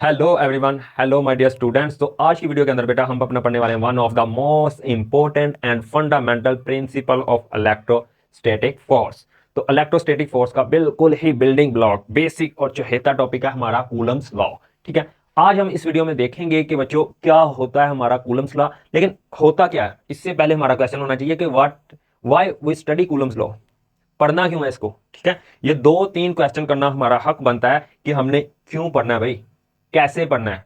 Hello everyone, hello my dear students. तो आज की वीडियो के अंदर बेटा हम अपना पढ़ने वाले हैं one of the most important and fundamental principle of electrostatic force. तो इलेक्ट्रोस्टैटिक फोर्स का बिल्कुल ही बिल्डिंग ब्लॉक, बेसिक और चहेता टॉपिक है हमारा कूलम्स लॉ। ठीक है, आज हम इस वीडियो में देखेंगे कि बच्चों क्या होता है हमारा कूलम्स लॉ। लेकिन होता क्या है, इससे पहले हमारा क्वेश्चन होना चाहिए कि what why we study Coulomb's law, पढ़ना क्यों है इसको। ठीक है, ये दो तीन क्वेश्चन करना हमारा हक बनता है कि हमने क्यों पढ़ना है भाई, कैसे पढ़ना है,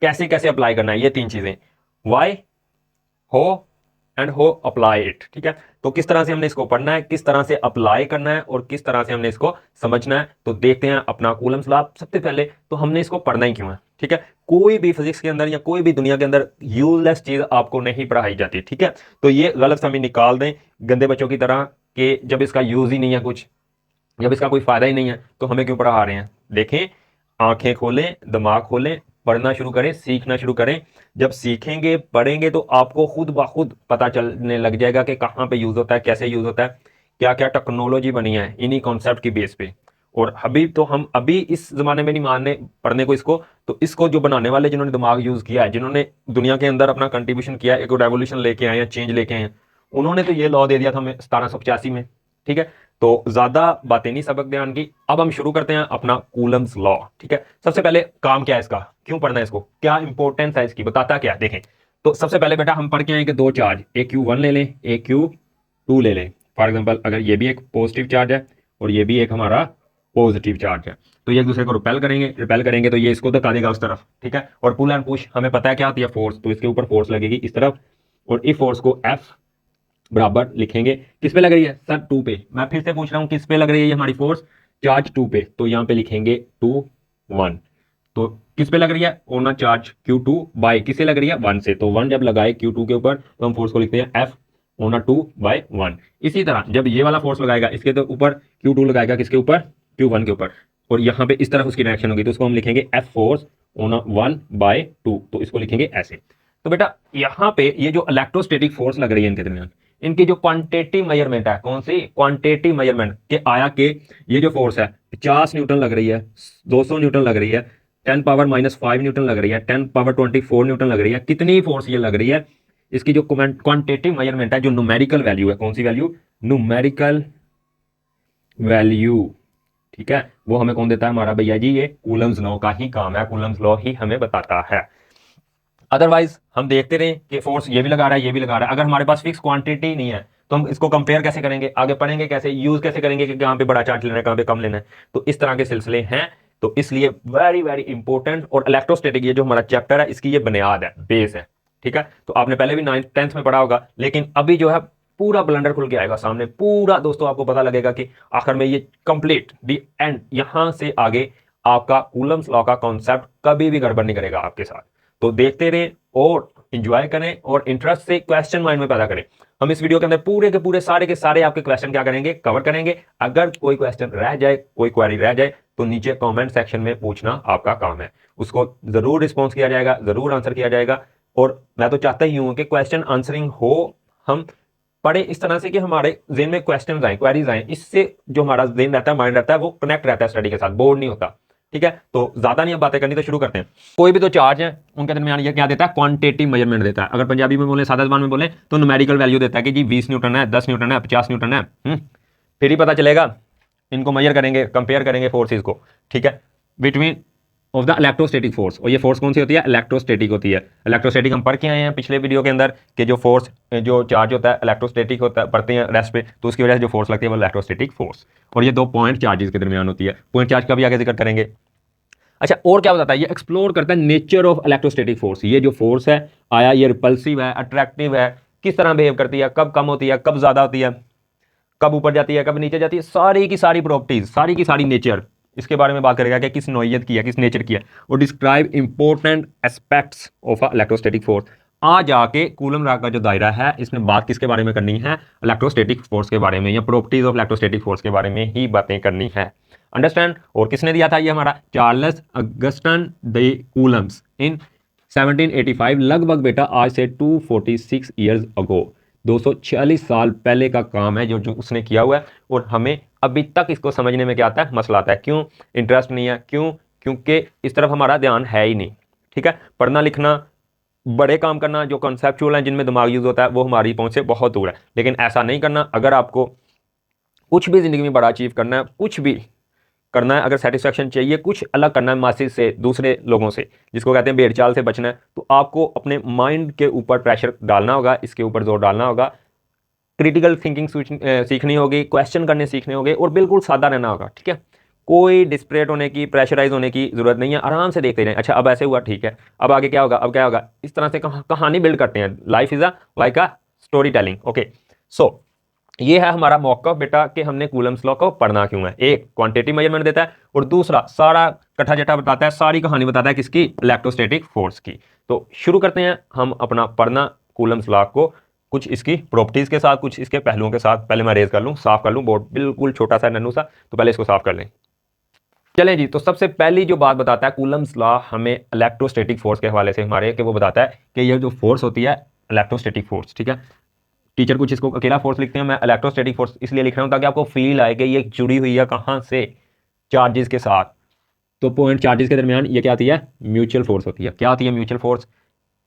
कैसे कैसे अप्लाई करना है, ये तीन चीजें, वाई, हो एंड हो अप्लाई इट। ठीक है, तो किस तरह से हमने इसको पढ़ना है, किस तरह से अप्लाई करना है और किस तरह से हमने इसको समझना है, तो देखते हैं अपना कूलम्स लॉ। सबसे पहले तो हमने इसको पढ़ना ही क्यों है। ठीक है, कोई भी फिजिक्स के अंदर या कोई भी दुनिया के अंदर यूजलेस चीज आपको नहीं पढ़ाई जाती। ठीक है, तो ये गलत फहमी निकाल दें गंदे बच्चों की तरह कि जब इसका यूज ही नहीं है कुछ, जब इसका कोई फायदा ही नहीं है तो हमें क्यों पढ़ा रहे हैं। देखें, आंखें खोलें, दिमाग खोलें, पढ़ना शुरू करें, सीखना शुरू करें। जब सीखेंगे पढ़ेंगे तो आपको खुद ब खुद पता चलने लग जाएगा कि कहाँ पे यूज होता है, कैसे यूज होता है, क्या क्या टेक्नोलॉजी बनी है इन्हीं कॉन्सेप्ट की बेस पे। और अभी तो हम अभी इस जमाने में नहीं मानने पढ़ने को इसको, तो इसको जो बनाने वाले जिन्होंने दिमाग यूज किया है, जिन्होंने दुनिया के अंदर अपना कंट्रीब्यूशन किया, एक रेवोल्यूशन लेके आए हैं, चेंज लेके आए हैं, उन्होंने तो ये लॉ दे दिया था हमें 1785 में। ठीक है, तो ज्यादा बातें नहीं, सबक ध्यान की। अब हम शुरू करते हैं अपना कूलम्स लॉ। ठीक है, सबसे पहले काम क्या है इसका, क्यों पढ़ना है इसको, क्या इंपॉर्टेंस है इसकी, बताता क्या है, देखें। तो सबसे पहले बेटा हम पढ़ के आए कि दो चार्ज, एक Q1 ले लें, एक Q2 ले लें। फॉर एग्जांपल अगर ये भी एक पॉजिटिव चार्ज है और ये भी एक हमारा पॉजिटिव चार्ज है, तो ये एक दूसरे को रिपेल करेंगे तो ये इसको धक्का देगा उस तरफ। ठीक है, और पुल एंड पुश हमें पता है क्या होती है, फोर्स, तो इसके ऊपर फोर्स लगेगी इस तरफ, और इस फोर्स को F बराबर लिखेंगे, किस पे लग रही है सर, टू पे। मैं फिर से पूछ रहा हूं किस पे लग रही है ये हमारी फोर्स, चार्ज टू पे, तो यहां पे लिखेंगे 2 1। तो किस पे लग रही है, ओना चार्ज Q2 बाय किससे लग रही है, 1 से, तो 1 जब लगाए Q2 के ऊपर तो हम फोर्स को लिखते हैं F ओना 2/1। इसी तरह जब ये वाला फोर्स लगाएगा इसके तो ऊपर, Q2 लगाएगा किसके ऊपर, Q1 के ऊपर, और यहाँ पे इस तरफ उसकी रिएक्शन होगी तो उसको हम लिखेंगे F फोर्स ओना 1/2, तो इसको लिखेंगे ऐसे। तो बेटा यहाँ पे ये जो इलेक्ट्रोस्टैटिक फोर्स लग रही है इनके दरमियान, इनकी जो क्वांटिटेटिव मेजरमेंट है, कौन सी क्वांटिटेटिव मेजरमेंट के आया के ये जो फोर्स है 50 न्यूटन लग रही है, 200 न्यूटन लग रही है, 10⁻⁻5 न्यूटन लग रही है, 10⁻24 न्यूटन लग रही है, कितनी फोर्स ये लग रही है, इसकी जो क्वांटिटेटिव मेजरमेंट है, जो न्यूमेरिकल वैल्यू है, कौन सी वैल्यू, न्यूमेरिकल वैल्यू। ठीक है, वो हमें कौन देता है, हमारा भैया जी ये कूलम्स लॉ का ही काम है, कूलम्स लॉ ही हमें बताता है। अदरवाइज हम देखते रहे कि फोर्स ये भी लगा रहा है, ये भी लगा रहा है, अगर हमारे पास फिक्स क्वांटिटी नहीं है तो हम इसको कंपेयर कैसे करेंगे, आगे पढ़ेंगे कैसे, यूज कैसे करेंगे कि कहां पे बड़ा चार्ज लेना है, कहां पे कम लेना है। तो इस तरह के सिलसिले हैं, तो इसलिए वेरी वेरी इंपॉर्टेंट। और इलेक्ट्रोस्टैटिक ये जो हमारा चैप्टर है इसकी ये बुनियाद है, बेस है। ठीक है, तो आपने पहले भी 9th 10th में पढ़ा होगा, लेकिन अभी जो है पूरा ब्लंडर खुल के आएगा सामने, पूरा दोस्तों आपको पता लगेगा कि आखिर में ये कंप्लीट दी एंड, यहां से आगे आपका कूलम्स लॉ का कॉन्सेप्ट कभी भी गड़बड़ नहीं करेगा आपके साथ। तो देखते रहें और इंजॉय करें और इंटरेस्ट से क्वेश्चन माइंड में पैदा करें। हम इस वीडियो के अंदर पूरे के सारे आपके क्वेश्चन क्या करेंगे, कवर करेंगे। अगर कोई क्वेश्चन रह जाए, कोई क्वेरी रह जाए, तो नीचे कमेंट सेक्शन में पूछना आपका काम है, उसको जरूर रिस्पॉन्स किया जाएगा, जरूर आंसर किया जाएगा। और मैं तो चाहता ही हूं कि क्वेश्चन आंसरिंग हो, हम पढ़े इस तरह से कि हमारे जेन में क्वेश्चन आए, क्वेरीज आए, इससे जो हमारा जेन रहता है, माइंड रहता है, वो कनेक्ट रहता है स्टडी के साथ, बोर्ड नहीं होता। ठीक है, तो ज्यादा नहीं अब बातें करनी, तो शुरू करते हैं। कोई भी तो चार्ज है उनके दरमियान ये क्या देता है, क्वांटिटेटिव मेजरमेंट देता है। अगर पंजाबी में बोले, सादा जबान में बोले, तो न्यूमेरिकल वैल्यू देता है कि जी 20 न्यूटन है, 10 न्यूटन है, 50 न्यूटन है। फिर ही पता चलेगा, इनको मेजर करेंगे, कंपेयर करेंगे फोर्सेज को। ठीक है, between of the electrostatic force, और ये फोर्स कौन सी होती है, इलेक्ट्रोस्टैटिक होती है। इलेक्ट्रोस्टैटिक हम पढ़ के आए हैं पिछले वीडियो के अंदर कि जो फोर्स, जो चार्ज होता है इलेक्ट्रोस्टैटिक होता है, पढ़ते हैं रेस्ट पे, तो उसकी वजह से जो फोर्स लगती है वो इलेक्ट्रोस्टैटिक फोर्स। और ये दो पॉइंट चार्जेस के दरमियान होती है, पॉइंट चार्ज का भी आगे जिक्र करेंगे। अच्छा, और क्या बताता है, ये एक्सप्लोर करता है नेचर ऑफ इलेक्ट्रोस्टैटिक फोर्स, ये जो फोर्स है आया, ये रिपल्सिव है, अट्रैक्टिव है, किस तरह बिहेव करती है, कब कम होती है, कब ज्यादा होती है, कब ऊपर जाती है, कब नीचे जाती है, सारी की सारी प्रॉपर्टीज, सारी की सारी नेचर, इसके बारे में बात करेगा कि किस नोयत की है, किस नेचर की है, और describe important aspects of electrostatic force. आ जाके कूलम लॉ का जो दायरा है, इसमें बात किसके बारे में करनी है, इलेक्ट्रोस्टैटिक फोर्स के बारे में, या प्रॉपर्टीज ऑफ इलेक्ट्रोस्टैटिक फोर्स के बारे में ही बातें करनी है। अंडरस्टैंड। और किसने दिया था ये, हमारा चार्ल्स अगस्टन द कूलम्स इन 1785, लगभग बेटा आज से 246 ईयर्स अगो, 246 साल पहले का काम है जो उसने किया हुआ है। और हमें अभी तक इसको समझने में क्या आता है, मसला आता है, क्यों इंटरेस्ट नहीं है, क्यों, क्योंकि इस तरफ हमारा ध्यान है ही नहीं। ठीक है, पढ़ना लिखना, बड़े काम करना जो कॉन्सेप्चुअल हैं, जिनमें दिमाग यूज़ होता है, वो हमारी पहुंच से बहुत दूर है। लेकिन ऐसा नहीं करना। अगर आपको कुछ भी ज़िंदगी में बड़ा अचीव करना है, कुछ भी करना है, अगर सेटिस्फेक्शन चाहिए, कुछ अलग करना है मासिस से, दूसरे लोगों से, जिसको कहते हैं भेड़चाल से बचना है, तो आपको अपने माइंड के ऊपर प्रेशर डालना होगा, इसके ऊपर जोर डालना होगा, क्रिटिकल थिंकिंग सीखनी होगी, क्वेश्चन करने सीखने होंगे, और बिल्कुल सादा रहना होगा। ठीक है, कोई डिस्परेट होने की, प्रेशराइज होने की जरूरत नहीं है। आराम से देखते रहें, अच्छा अब ऐसे हुआ, ठीक है, अब आगे क्या होगा, अब क्या होगा, इस तरह से कहानी बिल्ड करते हैं। Life is a like a story telling. Okay, so ये है हमारा मौक़िफ़ बेटा कि हमने कूलम्स लॉ को पढ़ना क्यों है। एक क्वांटिटेटिव मेजरमेंट देता है, और दूसरा सारा कट्ठा जट्ठा बताता है, सारी कहानी बताता है किसकी, इलेक्ट्रोस्टैटिक फोर्स की। तो शुरू करते हैं हम अपना पढ़ना कूलम्स लॉ को, कुछ इसकी प्रॉपर्टीज़ के साथ, कुछ इसके पहलुओं के साथ। पहले मैं रेज कर लूँ, साफ कर लूँ, बोर्ड बिल्कुल छोटा सा नन्नू सा, तो पहले इसको साफ कर लें। चलें जी, तो सबसे पहली जो बात बताता है कूलम्स लॉ हमें इलेक्ट्रोस्टैटिक फोर्स के हवाले से हमारे, कि वो बताता है कि ये जो फोर्स होती है इलेक्ट्रोस्टैटिक फोर्स। ठीक है, टीचर कुछ इसको अकेला फोर्स लिखते हैं, मैं इलेक्ट्रोस्टैटिक फोर्स इसलिए लिख रहा हूं ताकि आपको फील आए कि ये जुड़ी हुई है कहां से, चार्जेस के साथ। तो पॉइंट चार्जेस के दरमियान ये क्या आती है, म्यूचुअल फोर्स होती है। क्या आती है म्यूचुअल फोर्स,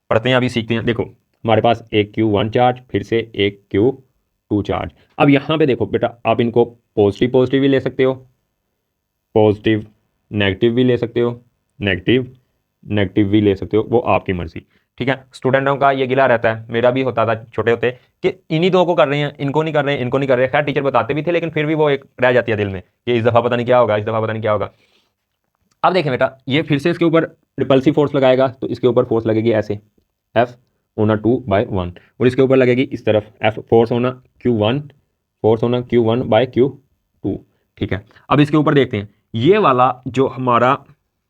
पढ़ते हैं अभी सीखते हैं। देखो हमारे पास एक Q1 चार्ज, फिर से एक Q2 चार्ज। अब यहाँ पे देखो बेटा, आप इनको पॉजिटिव पॉजिटिव भी ले सकते हो, पॉजिटिव नेगेटिव भी ले सकते हो, नेगेटिव नेगेटिव भी ले सकते हो, वो आपकी मर्जी। ठीक है, स्टूडेंटों का ये गिला रहता है, मेरा भी होता था छोटे होते, कि इन्हीं दो को कर रहे हैं, इनको नहीं कर रहे हैं, इनको नहीं कर रहे हैं। खैर टीचर बताते भी थे, लेकिन फिर भी वो एक रह जाती है दिल में कि इस दफ़ा पता नहीं क्या होगा, इस दफ़ा पता नहीं क्या होगा। अब देखें बेटा, ये फिर से इसके ऊपर रिपल्सिव फोर्स लगाएगा, तो इसके ऊपर फोर्स लगेगी ऐसे, F होना 2/1, और इसके ऊपर लगेगी इस तरफ F, फोर्स होना Q1, फोर्स होना Q1/Q2। ठीक है, अब इसके ऊपर देखते हैं, ये वाला जो हमारा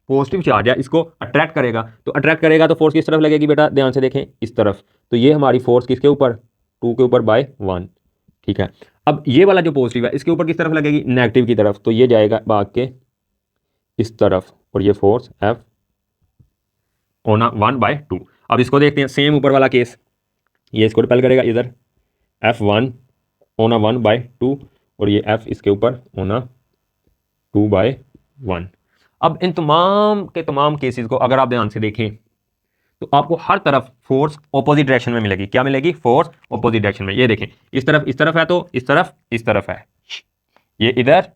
पॉजिटिव चार्ज है इसको अट्रैक्ट करेगा, तो अट्रैक्ट करेगा तो फोर्स किस तरफ लगेगी बेटा, ध्यान से देखें, इस तरफ। तो ये हमारी फोर्स किसके ऊपर, 2 के ऊपर बाय 1। ठीक है, अब ये वाला जो पॉजिटिव है इसके ऊपर किस तरफ लगेगी, नेगेटिव की तरफ, तो ये जाएगा भाग के इस तरफ, और ये फोर्स F होना 1/2। अब इसको देखते हैं, सेम ऊपर वाला केस, ये इसको रिपेल करेगा इधर, F1 होना 1/2, और ये F इसके ऊपर होना 2/1। अब इन तमाम के तमाम केसेस को अगर आप ध्यान से देखें, तो आपको हर तरफ फोर्स ऑपोजिट डायरेक्शन में मिलेगी। क्या मिलेगी, फोर्स ऑपोजिट डायरेक्शन में। ये देखें, इस तरफ है, तो इस तरफ है, ये इधर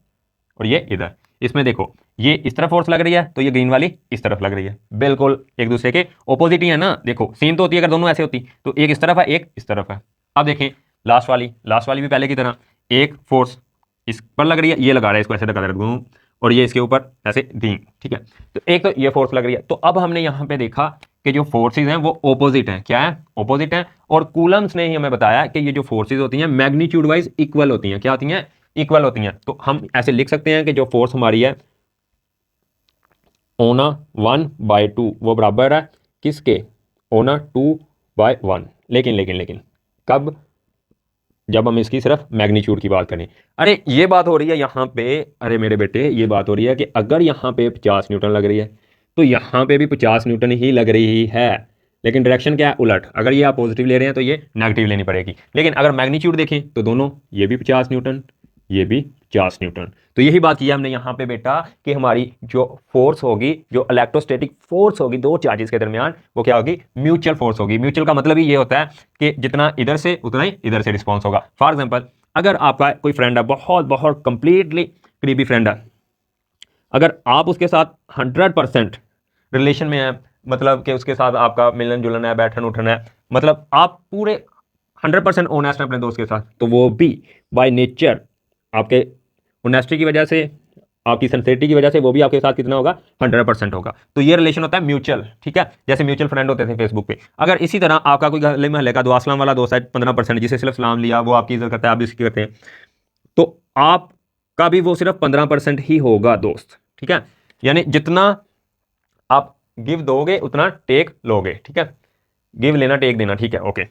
और ये इधर। इसमें देखो, ये इस तरफ फोर्स लग रही है, तो ये ग्रीन वाली इस तरफ लग रही है, बिल्कुल एक दूसरे के ऑपोजिट ही है ना। देखो सेम तो होती है अगर दोनों ऐसे होती, तो एक इस तरफ है, एक इस तरफ है। अब देखें लास्ट वाली भी पहले की तरह, एक फोर्स इस पर लग रही है, ये लगा रहा है, इसको ऐसे लगा रहा है, और ये इसके ऊपर ऐसे दी। ठीक है, तो एक तो ये फोर्स लग रही है। तो अब हमने यहाँ पे देखा कि जो फोर्सेज हैं वो ऑपोजिट हैं। क्या है, ऑपोजिट हैं। और कूलम्स ने ही हमें बताया कि ये जो फोर्सेज होती हैं मैग्नीट्यूड वाइज इक्वल होती हैं। क्या होती हैं, इक्वल होती हैं। तो हम ऐसे लिख सकते हैं कि जो फोर्स हमारी है ओना 1/2 वो बराबर है किसके, ओना 2/1। लेकिन कब, जब हम इसकी सिर्फ मैग्नीट्यूड की बात करें। अरे ये बात हो रही है यहाँ पे, अरे मेरे बेटे ये बात हो रही है कि अगर यहाँ पे 50 न्यूटन लग रही है, तो यहाँ पे भी 50 न्यूटन ही लग रही है। लेकिन डायरेक्शन क्या है, उलट। अगर ये आप पॉजिटिव ले रहे हैं तो ये नेगेटिव लेनी पड़ेगी। लेकिन अगर मैग्नीट्यूड देखें तो दोनों, ये भी 50 न्यूटन, ये भी 50 न्यूटन। तो यही बात की है हमने यहाँ पे बेटा, कि हमारी जो फोर्स होगी, जो इलेक्ट्रोस्टैटिक फोर्स होगी दो चार्जेस के दरमियान, वो क्या होगी, म्यूचुअल फोर्स होगी। म्यूचुअल का मतलब ही ये होता है कि जितना इधर से उतना ही इधर से रिस्पॉन्स होगा। फॉर एग्जाम्पल, अगर आपका कोई फ्रेंड है, बहुत बहुत कंप्लीटली करीबी फ्रेंड है, अगर आप उसके साथ 100% रिलेशन में है, मतलब कि उसके साथ आपका मिलन जुलन है, बैठन उठन है, मतलब आप पूरे 100% ऑनेस्ट हैं अपने दोस्त के साथ, तो वो भी बाय नेचर आपके ऑनेस्टी की वजह से, आपकी सिंसियरिटी की वजह से, वो भी आपके साथ कितना होगा, 100% होगा। तो ये रिलेशन होता है म्यूचुअल। ठीक है, जैसे म्यूचुअल फ्रेंड होते थे फेसबुक पे। अगर इसी तरह आपका कोई गले महल्ले का दुआ सलाम वाला दोस्त है 15%, जिसे सिर्फ सलाम लिया, वो आपकी इज्जत करता है, आप भी उसकी करते हैं, तो आपका भी वो सिर्फ 15% ही होगा दोस्त। ठीक है, यानी जितना आप गिव दोगे उतना टेक लोगे। ठीक है, गिव लेना टेक देना। ठीक है, ओके।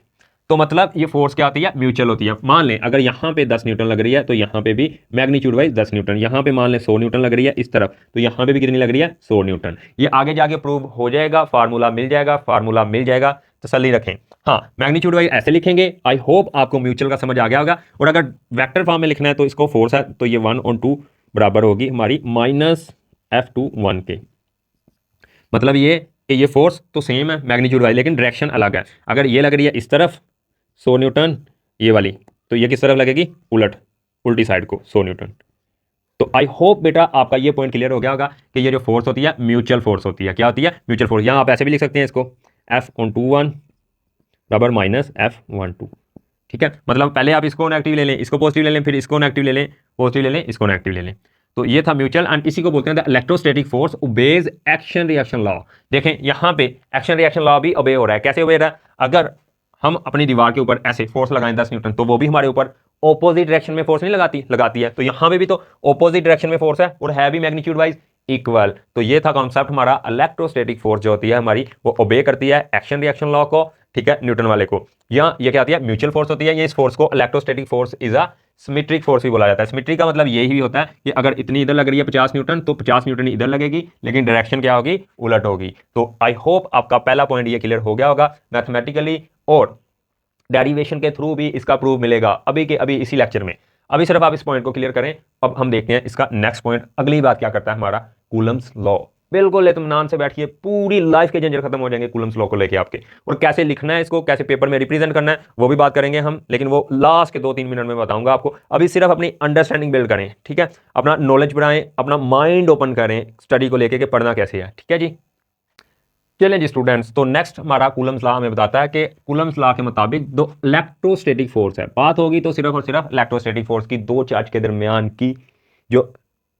तो मतलब ये फोर्स क्या होती है, म्यूचुअल होती है। मान लें अगर यहाँ पे 10 न्यूटन लग रही है, तो यहाँ पे भी मैग्नीट्यूड वाइज 10 न्यूटन। यहाँ पे मान लें 100 न्यूटन लग रही है इस तरफ, तो यहाँ पे भी कितनी लग रही है, 100 न्यूटन। ये आगे जाके प्रूव हो जाएगा, फार्मूला मिल जाएगा, तसल्ली रखें। हाँ, मैग्नीट्यूड वाइज ऐसे लिखेंगे। आई होप आपको म्यूचुअल का समझ आ गया होगा। और अगर वेक्टर फॉर्म में लिखना है, तो इसको फोर्स है, तो ये 1 और 2 बराबर होगी हमारी -F2 1 के। मतलब ये कि ये फोर्स तो सेम है मैग्नीट्यूड वाली, लेकिन डायरेक्शन अलग है। अगर ये लग रही है इस तरफ 100 न्यूटन ये वाली, तो ये किस तरफ लगेगी, उल्टी साइड को 100 न्यूटन। तो आई होप बेटा आपका ये पॉइंट क्लियर हो गया होगा कि ये जो फोर्स होती है म्यूचुअल फोर्स होती है। क्या होती है, म्यूचुअल फोर्स। यहाँ आप ऐसे भी लिख सकते हैं इसको, F/2 1 बराबर माइनस F/2। ठीक है, मतलब पहले आप इसको नेगेटिव ले लें, इसको पॉजिटिव ले लें, फिर इसको नेगेटिव ले लें, पॉजिटिव ले लें, इसको नेगेटिव ले लें। तो ये था म्यूचुअल, एंड इसी को बोलते हैं electrostatic force obeys action reaction law. देखें यहाँ पे एक्शन रिएक्शन लॉ भी ओबे हो रहा है। कैसे ओबे हो रहा है, अगर हम अपनी दीवार के ऊपर ऐसे फोर्स लगाएं 10 न्यूटन, तो वो भी हमारे ऊपर ऑपोजिट डायरेक्शन में फोर्स नहीं लगाती है। तो यहाँ पे भी तो ऑपोजिट डायरेक्शन में फोर्स है और है भी मैग्नीट्यूड वाइज इक्वल। तो ये था कॉन्सेप्ट हमारा, इलेक्ट्रोस्टैटिक फोर्स जो होती है हमारी वो ओबे करती है एक्शन रिएक्शन लॉ को, ठीक है, न्यूटन वाले को। या ये क्या होती है, म्यूचुअल फोर्स होती है। ये इस फोर्स को electrostatic force is a symmetric force भी बोला जाता है। सिमेट्रिक का मतलब यही भी होता है कि अगर इतनी इधर लग रही है 50 न्यूटन, तो 50 न्यूटन इधर लगेगी, लेकिन डायरेक्शन क्या होगी, उलट होगी। तो आई होप आपका पहला पॉइंट ये क्लियर हो गया होगा मैथमेटिकली, और डेरिवेशन के थ्रू भी इसका प्रूफ मिलेगा अभी के अभी इसी लेक्चर में। अभी सिर्फ आप इस पॉइंट को क्लियर करें। अब हम देखते हैं इसका नेक्स्ट पॉइंट, अगली बात क्या करता है हमारा, कूलम्स लॉ। बिल्कुल इत्मीनान से बैठिए, पूरी लाइफ के झंझट खत्म हो जाएंगे कूलम्स लॉ को लेके आपके, और कैसे लिखना है इसको, कैसे पेपर में रिप्रेजेंट करना है, वो भी बात करेंगे हम, लेकिन वो लास्ट के 2-3 मिनट में बताऊंगा आपको। अभी सिर्फ अपनी अंडरस्टैंडिंग बिल्ड करें, ठीक है, अपना नॉलेज बढ़ाएं, अपना माइंड ओपन करें स्टडी को लेके कि पढ़ना कैसे है, ठीक है जी। चलें जी स्टूडेंट्स, तो नेक्स्ट हमारा कूलम्स लॉ हमें बताता है कि कूलम्स लॉ के मुताबिक दो इलेक्ट्रोस्टैटिक फोर्स है। बात होगी तो सिर्फ और सिर्फ इलेक्ट्रोस्टैटिक फोर्स की, दो चार्ज के दरमियान की जो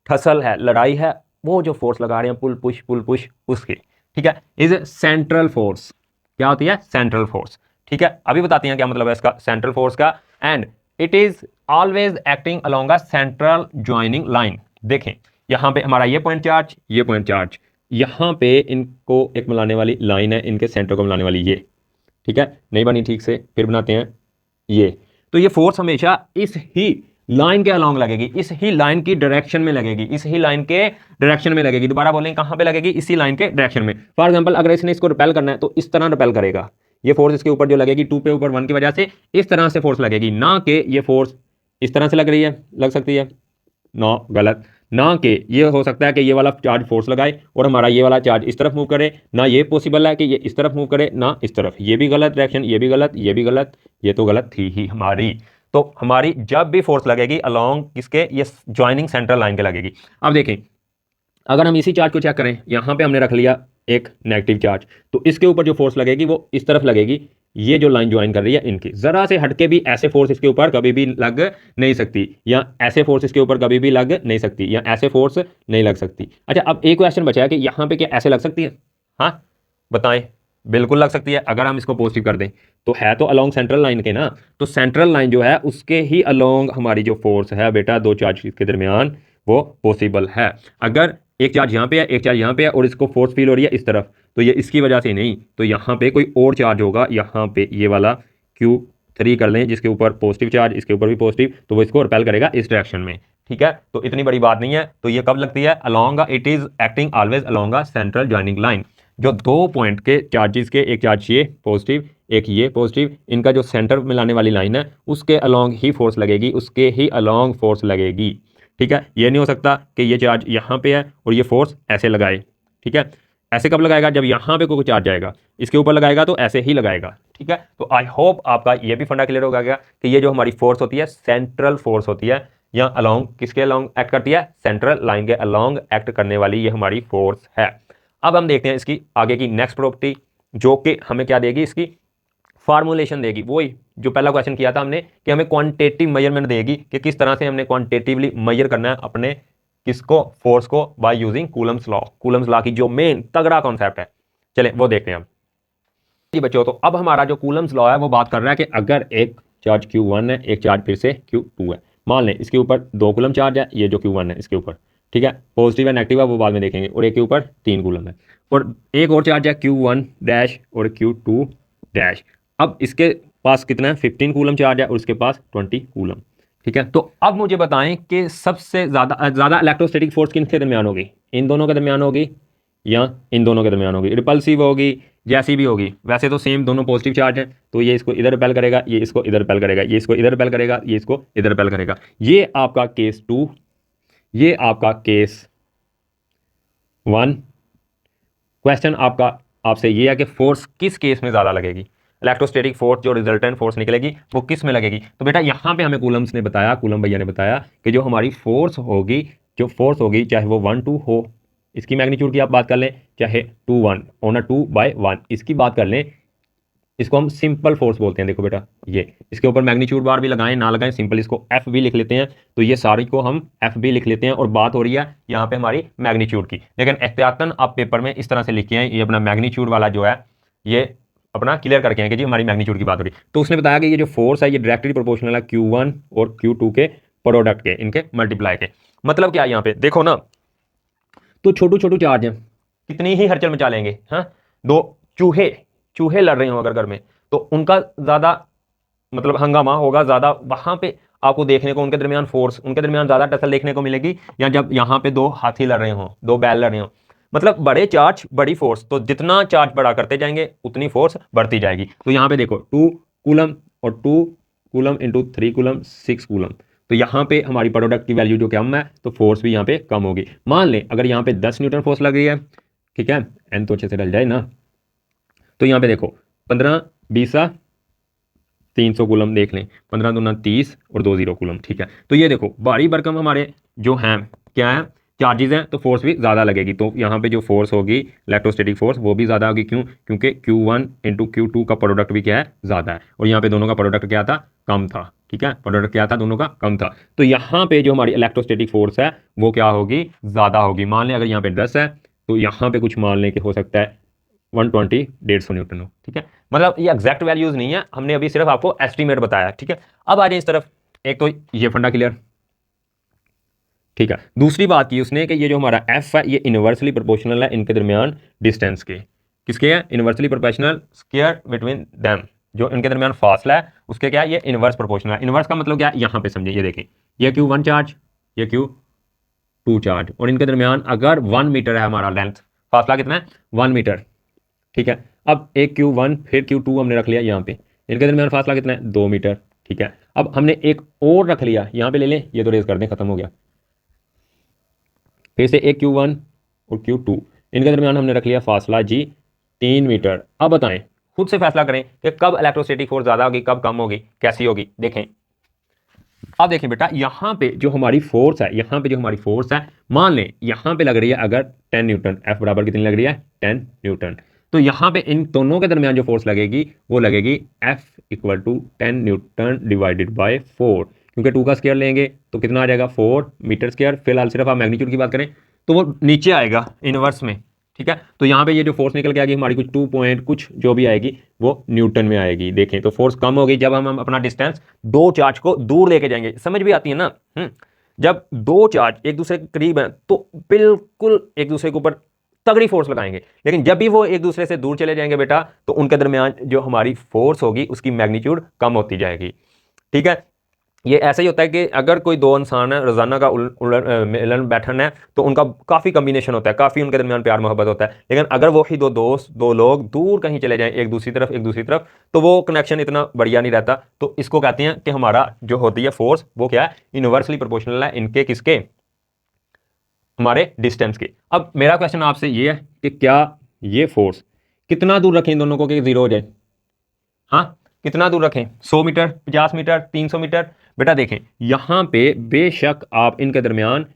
ठसल है, लड़ाई है, वो जो फोर्स लगा रहे हैं पुल पुश उसकी, ठीक है, इज सेंट्रल फोर्स। क्या होती है, सेंट्रल फोर्स। ठीक है, अभी बताते हैं क्या मतलब है इसका सेंट्रल फोर्स का। And it is always acting along a central joining line. देखें यहां पे हमारा ये पॉइंट चार्ज, ये पॉइंट चार्ज, यहाँ पे इनको एक मिलाने वाली लाइन है, इनके सेंटर को मिलाने वाली ये, ठीक है, नहीं बनी ठीक से, फिर बनाते हैं ये। तो ये फोर्स हमेशा इस ही लाइन के अलोंग लगेगी, इस ही लाइन की डायरेक्शन में लगेगी, इस ही लाइन के डायरेक्शन में लगेगी। दोबारा बोलें, कहां पे लगेगी, इसी लाइन के डायरेक्शन में। फॉर एग्जांपल अगर इसने इसको रिपेल करना है तो इस तरह रिपेल करेगा। ये फोर्स इसके ऊपर जो लगेगी 2 पे ऊपर 1 की वजह से इस तरह से फोर्स लगेगी, ना कि ये फोर्स इस तरह से लग रही है, लग सकती है, नो गलत, ना कि ये हो सकता है कि ये वाला चार्ज फोर्स लगाए और हमारा ये वाला चार्ज इस तरफ मूव करे, ना ये पॉसिबल है कि ये इस तरफ मूव करे, ना इस तरफ। ये भी गलत डायरेक्शन, ये भी गलत, ये भी गलत, ये तो गलत थी ही हमारी। तो हमारी जब भी फोर्स लगेगी अलोंग किसके, ये ज्वाइनिंग सेंट्रल लाइन के लगेगी। अब देखें अगर हम इसी चार्ज को चेक करें, यहां पे हमने रख लिया एक नेगेटिव चार्ज, तो इसके ऊपर जो फोर्स लगेगी वो इस तरफ लगेगी। ये जो लाइन ज्वाइन कर रही है इनकी, जरा से हटके भी ऐसे फोर्स इसके ऊपर कभी भी लग नहीं सकती, या ऐसे फोर्स इसके ऊपर कभी भी लग नहीं सकती, या ऐसे फोर्स नहीं लग सकती। अच्छा, अब एक क्वेश्चन बचा है कि यहाँ पे क्या ऐसे लग सकती है, हाँ बताएं, बिल्कुल लग सकती है। अगर हम इसको पॉजिटिव कर दें तो है तो अलोंग सेंट्रल लाइन के ना, तो सेंट्रल लाइन जो है उसके ही अलोंग हमारी जो फोर्स है बेटा दो चार्ज के दरमियान, वो पॉसिबल है। अगर एक चार्ज यहाँ पे है, एक चार्ज यहाँ पे है, और इसको फोर्स फील हो रही है इस तरफ, तो ये इसकी वजह से नहीं, तो यहाँ पे कोई और चार्ज होगा, यहाँ पे ये वाला Q3 कर लें जिसके ऊपर पॉजिटिव चार्ज, इसके ऊपर भी पॉजिटिव, तो वो इसको रिपेल करेगा इस डायरेक्शन में। ठीक है, तो इतनी बड़ी बात नहीं है। तो ये कब लगती है, along, it is acting always along a central joining line. जो दो पॉइंट के चार्जेस के, एक चार्ज ये पॉजिटिव, एक ये पॉजिटिव, इनका जो सेंटर मिलाने वाली लाइन है उसके अलोंग ही फोर्स लगेगी, उसके ही अलोंग फोर्स लगेगी। ठीक है, ये नहीं हो सकता कि ये चार्ज यहाँ पे है और ये फोर्स ऐसे लगाए। ठीक है, ऐसे कब लगाएगा, जब यहाँ पे कोई चार्ज आएगा इसके ऊपर लगाएगा तो ऐसे ही लगाएगा। ठीक है, तो आई होप आपका ये भी फंडा क्लियर होगा कि ये जो हमारी फोर्स होती है सेंट्रल फोर्स होती है, या अलोंग किसके अलोंग एक्ट करती है, सेंट्रल लाइन के अलोंग एक्ट करने वाली ये हमारी फोर्स है। अब हम देखते हैं इसकी आगे की नेक्स्ट प्रॉपर्टी, जो कि हमें क्या देगी, इसकी फार्मूलेशन देगी। वही जो पहला क्वेश्चन किया था हमने कि हमें क्वांटिटेटिव मेजरमेंट देगी कि किस तरह से हमने क्वांटिटेटिवली मेजर करना है अपने किसको, फोर्स को, by using Coulomb's law. Coulomb's law की जो मेन तगड़ा कॉन्सेप्ट है, चलें वो देखते हैं हम जी बच्चों। तो अब हमारा जो कूलम्स लॉ है वो बात कर रहा है कि अगर एक चार्ज Q1 है, एक चार्ज फिर से Q2 है, मान लें इसके ऊपर 2 कूलम चार्ज है, ये जो Q1 है इसके ऊपर, ठीक है, पॉजिटिव है नेगेटिव है वो बाद में देखेंगे, और एक के ऊपर 3 कूलम है, और एक और चार्ज है Q1 डैश और Q2 डैश। अब इसके पास कितना है, 15 कूलम चार्ज है और इसके पास 20 कूलम। ठीक है, तो अब मुझे बताएं कि सबसे ज़्यादा इलेक्ट्रोस्टैटिक फोर्स किनके दरमियान होगी, इन दोनों के दरमियान होगी या इन दोनों के दरमियान होगी, रिपल्सिव होगी, जैसी भी होगी। वैसे तो सेम दोनों पॉजिटिव चार्ज हैं, तो ये इसको इधर रिपेल करेगा, ये इसको इधर रिपेल करेगा, ये इसको इधर रिपेल करेगा, ये इसको इधर रिपेल करेगा। ये आपका केस 2, ये आपका केस 1, क्वेश्चन आपका आपसे ये है कि फोर्स किस केस में ज़्यादा लगेगी, इलेक्ट्रोस्टैटिक फोर्स जो रिजल्टेंट फोर्स निकलेगी वो किस में लगेगी। तो बेटा यहाँ पे हमें कूलम्स ने बताया, कूलम भैया ने बताया कि जो हमारी फोर्स होगी, जो फोर्स होगी चाहे वो 1-2 हो, इसकी मैग्नीट्यूड की आप बात कर लें, चाहे 2-1 ऑन अ 2/1 इसकी बात कर लें, इसको हम सिंपल फोर्स बोलते हैं। देखो बेटा ये इसके ऊपर मैग्नीट्यूड बार भी लगाएं ना लगाएं, सिंपल इसको एफ भी लिख लेते हैं। तो ये सारी को हम एफ भी लिख लेते हैं और बात हो रही है यहाँ पे हमारी मैग्नीट्यूड की। लेकिन एहतियातन आप पेपर में इस तरह से लिखे हैं, ये अपना मैग्नीट्यूड वाला जो है ये अपना क्लियर करके हैं कि जी हमारी मैग्नीट्यूड की बात हो रही है। तो उसने बताया कि ये जो फोर्स है ये डायरेक्टली प्रोपोर्शनल है Q1 और Q2 के प्रोडक्ट के, इनके मल्टीप्लाई के। मतलब क्या यहाँ पे देखो ना, तो छोटू छोटू चार्ज हैं, कितनी ही हलचल मचा लेंगे। हाँ, दो चूहे चूहे लड़ रहे हो अगर घर में, तो उनका ज्यादा मतलब हंगामा होगा ज्यादा वहां पे आपको देखने को, उनके दरमियान फोर्स, उनके दरमियान ज्यादा टसल देखने को मिलेगी, या जब यहाँ पे दो हाथी लड़ रहे हो, दो बैल लड़ रहे हो। मतलब बड़े चार्ज बड़ी फोर्स, तो जितना चार्ज बढ़ा करते जाएंगे उतनी फोर्स बढ़ती जाएगी। तो यहाँ पे देखो 2 कूलम और 2 कूलम इंटू 3 कूलम 6 कूलम, तो यहाँ पे हमारी प्रोडक्ट की वैल्यू जो कम है तो फोर्स भी यहाँ पे कम होगी। मान लें अगर यहाँ पे 10 न्यूटन फोर्स लग रही है, ठीक है, एन तो अच्छे से डल जाए ना, तो यहाँ पे देखो 15 20 300 कूलम देख लें, 15 दूना 30 और 2 0 कूलम, ठीक है। तो ये देखो भारी भरकम हमारे जो हैं क्या है, चार्जेस हैं, तो फोर्स भी ज़्यादा लगेगी। तो यहाँ पे जो फोर्स होगी इलेक्ट्रोस्टैटिक फोर्स वो भी ज़्यादा होगी। क्यों? क्योंकि Q1 इंटू Q2 का प्रोडक्ट भी क्या है, ज़्यादा है, और यहाँ पे दोनों का प्रोडक्ट क्या था, कम था। ठीक है, प्रोडक्ट क्या था, दोनों का कम था। तो यहाँ पे जो हमारी इलेक्ट्रोस्टैटिक फोर्स है वो क्या होगी, ज़्यादा होगी। मान लें अगर यहाँ पे 10 है तो यहाँ पे कुछ मान लें कि हो सकता है 120 150 न्यूटन हो। ठीक है, मतलब ये एग्जैक्ट वैल्यूज नहीं है, हमने अभी सिर्फ आपको एस्टीमेट बताया। ठीक है, अब आ जाए इस तरफ, एक तो ये फंडा क्लियर। ठीक है, दूसरी बात की उसने कि ये जो हमारा एफ है ये इनवर्सली प्रोपोर्शनल है इनके दरमियान डिस्टेंस के। किसके है, inversely proportional square between them, जो इनके दरमियान फासला है उसके क्या है, ये इनवर्स प्रोपोर्शनल है। इनवर्स का मतलब क्या है, यहाँ पे समझिए, ये देखें, ये Q1 चार्ज, ये Q2 चार्ज, और इनके दरमियान अगर 1 मीटर है हमारा लेंथ, फासला कितना है, 1 मीटर। ठीक है, अब एक Q1 फिर Q2 हमने रख लिया यहाँ पे, इनके दरमियान फासला कितना है, 2 मीटर। ठीक है, अब हमने एक और रख लिया यहाँ पे, ले लें, ये तो रेस कर दें, खत्म हो गया। फिर से एक Q1 और Q2, इनके दरमियान हमने रख लिया फासला जी 3 मीटर। अब बताएं, खुद से फैसला करें कि कब इलेक्ट्रोस्टैटिक फोर्स ज्यादा होगी, कब कम होगी, कैसी होगी। देखें, अब देखें बेटा, यहाँ पे जो हमारी फोर्स है, यहाँ पे जो हमारी फोर्स है, मान लें यहाँ पे लग रही है अगर 10 न्यूटन, एफ बराबर कितनी लग रही है, 10 न्यूटन। तो यहाँ पे इन दोनों के दरमियान जो फोर्स लगेगी वो लगेगी F equal to 10 newton divided by 4, क्योंकि 2 का स्क्वायर लेंगे तो कितना आ जाएगा, 4 मीटर स्क्वायर। फिलहाल सिर्फ आप मैग्नीट्यूड की बात करें तो वो नीचे आएगा इनवर्स में। ठीक है, तो यहाँ पे ये जो फोर्स निकल के आएगी हमारी, कुछ 2 पॉइंट कुछ जो भी आएगी वो न्यूटन में आएगी। देखें, तो फोर्स कम होगी जब हम अपना डिस्टेंस दो चार्ज को दूर लेके जाएंगे। समझ भी आती है ना। जब दो चार्ज एक दूसरे के करीब हैं तो बिल्कुल एक दूसरे के ऊपर तगड़ी फोर्स लगाएंगे, लेकिन जब भी वो एक दूसरे से दूर चले जाएंगे बेटा, तो उनके दरमियान जो हमारी फोर्स होगी उसकी मैग्नीट्यूड कम होती जाएगी। ठीक है, ये ऐसा ही होता है कि अगर कोई दो इंसान है, रोजाना का मिलन बैठन है, तो उनका काफ़ी कम्बिनेशन होता है, काफ़ी उनके दरमियान प्यार मोहब्बत होता है। लेकिन अगर वो ही दो दोस्त, दो लोग दूर कहीं चले जाएं एक दूसरी तरफ, तो वो कनेक्शन इतना बढ़िया नहीं रहता। तो इसको कहते हैं कि हमारा जो होती है फोर्स वो क्या है, इनवर्सली प्रोपोर्शनल है इनके किसके, हमारे डिस्टेंस के। अब मेरा क्वेश्चन आपसे ये है कि क्या ये फोर्स कितना दूर रखें इन दोनों को कि जीरो हो जाए। हाँ, कितना दूर रखें, 100 मीटर, 50 मीटर, 300 मीटर। बेटा देखें, यहाँ पे बेशक आप इनके दरमियान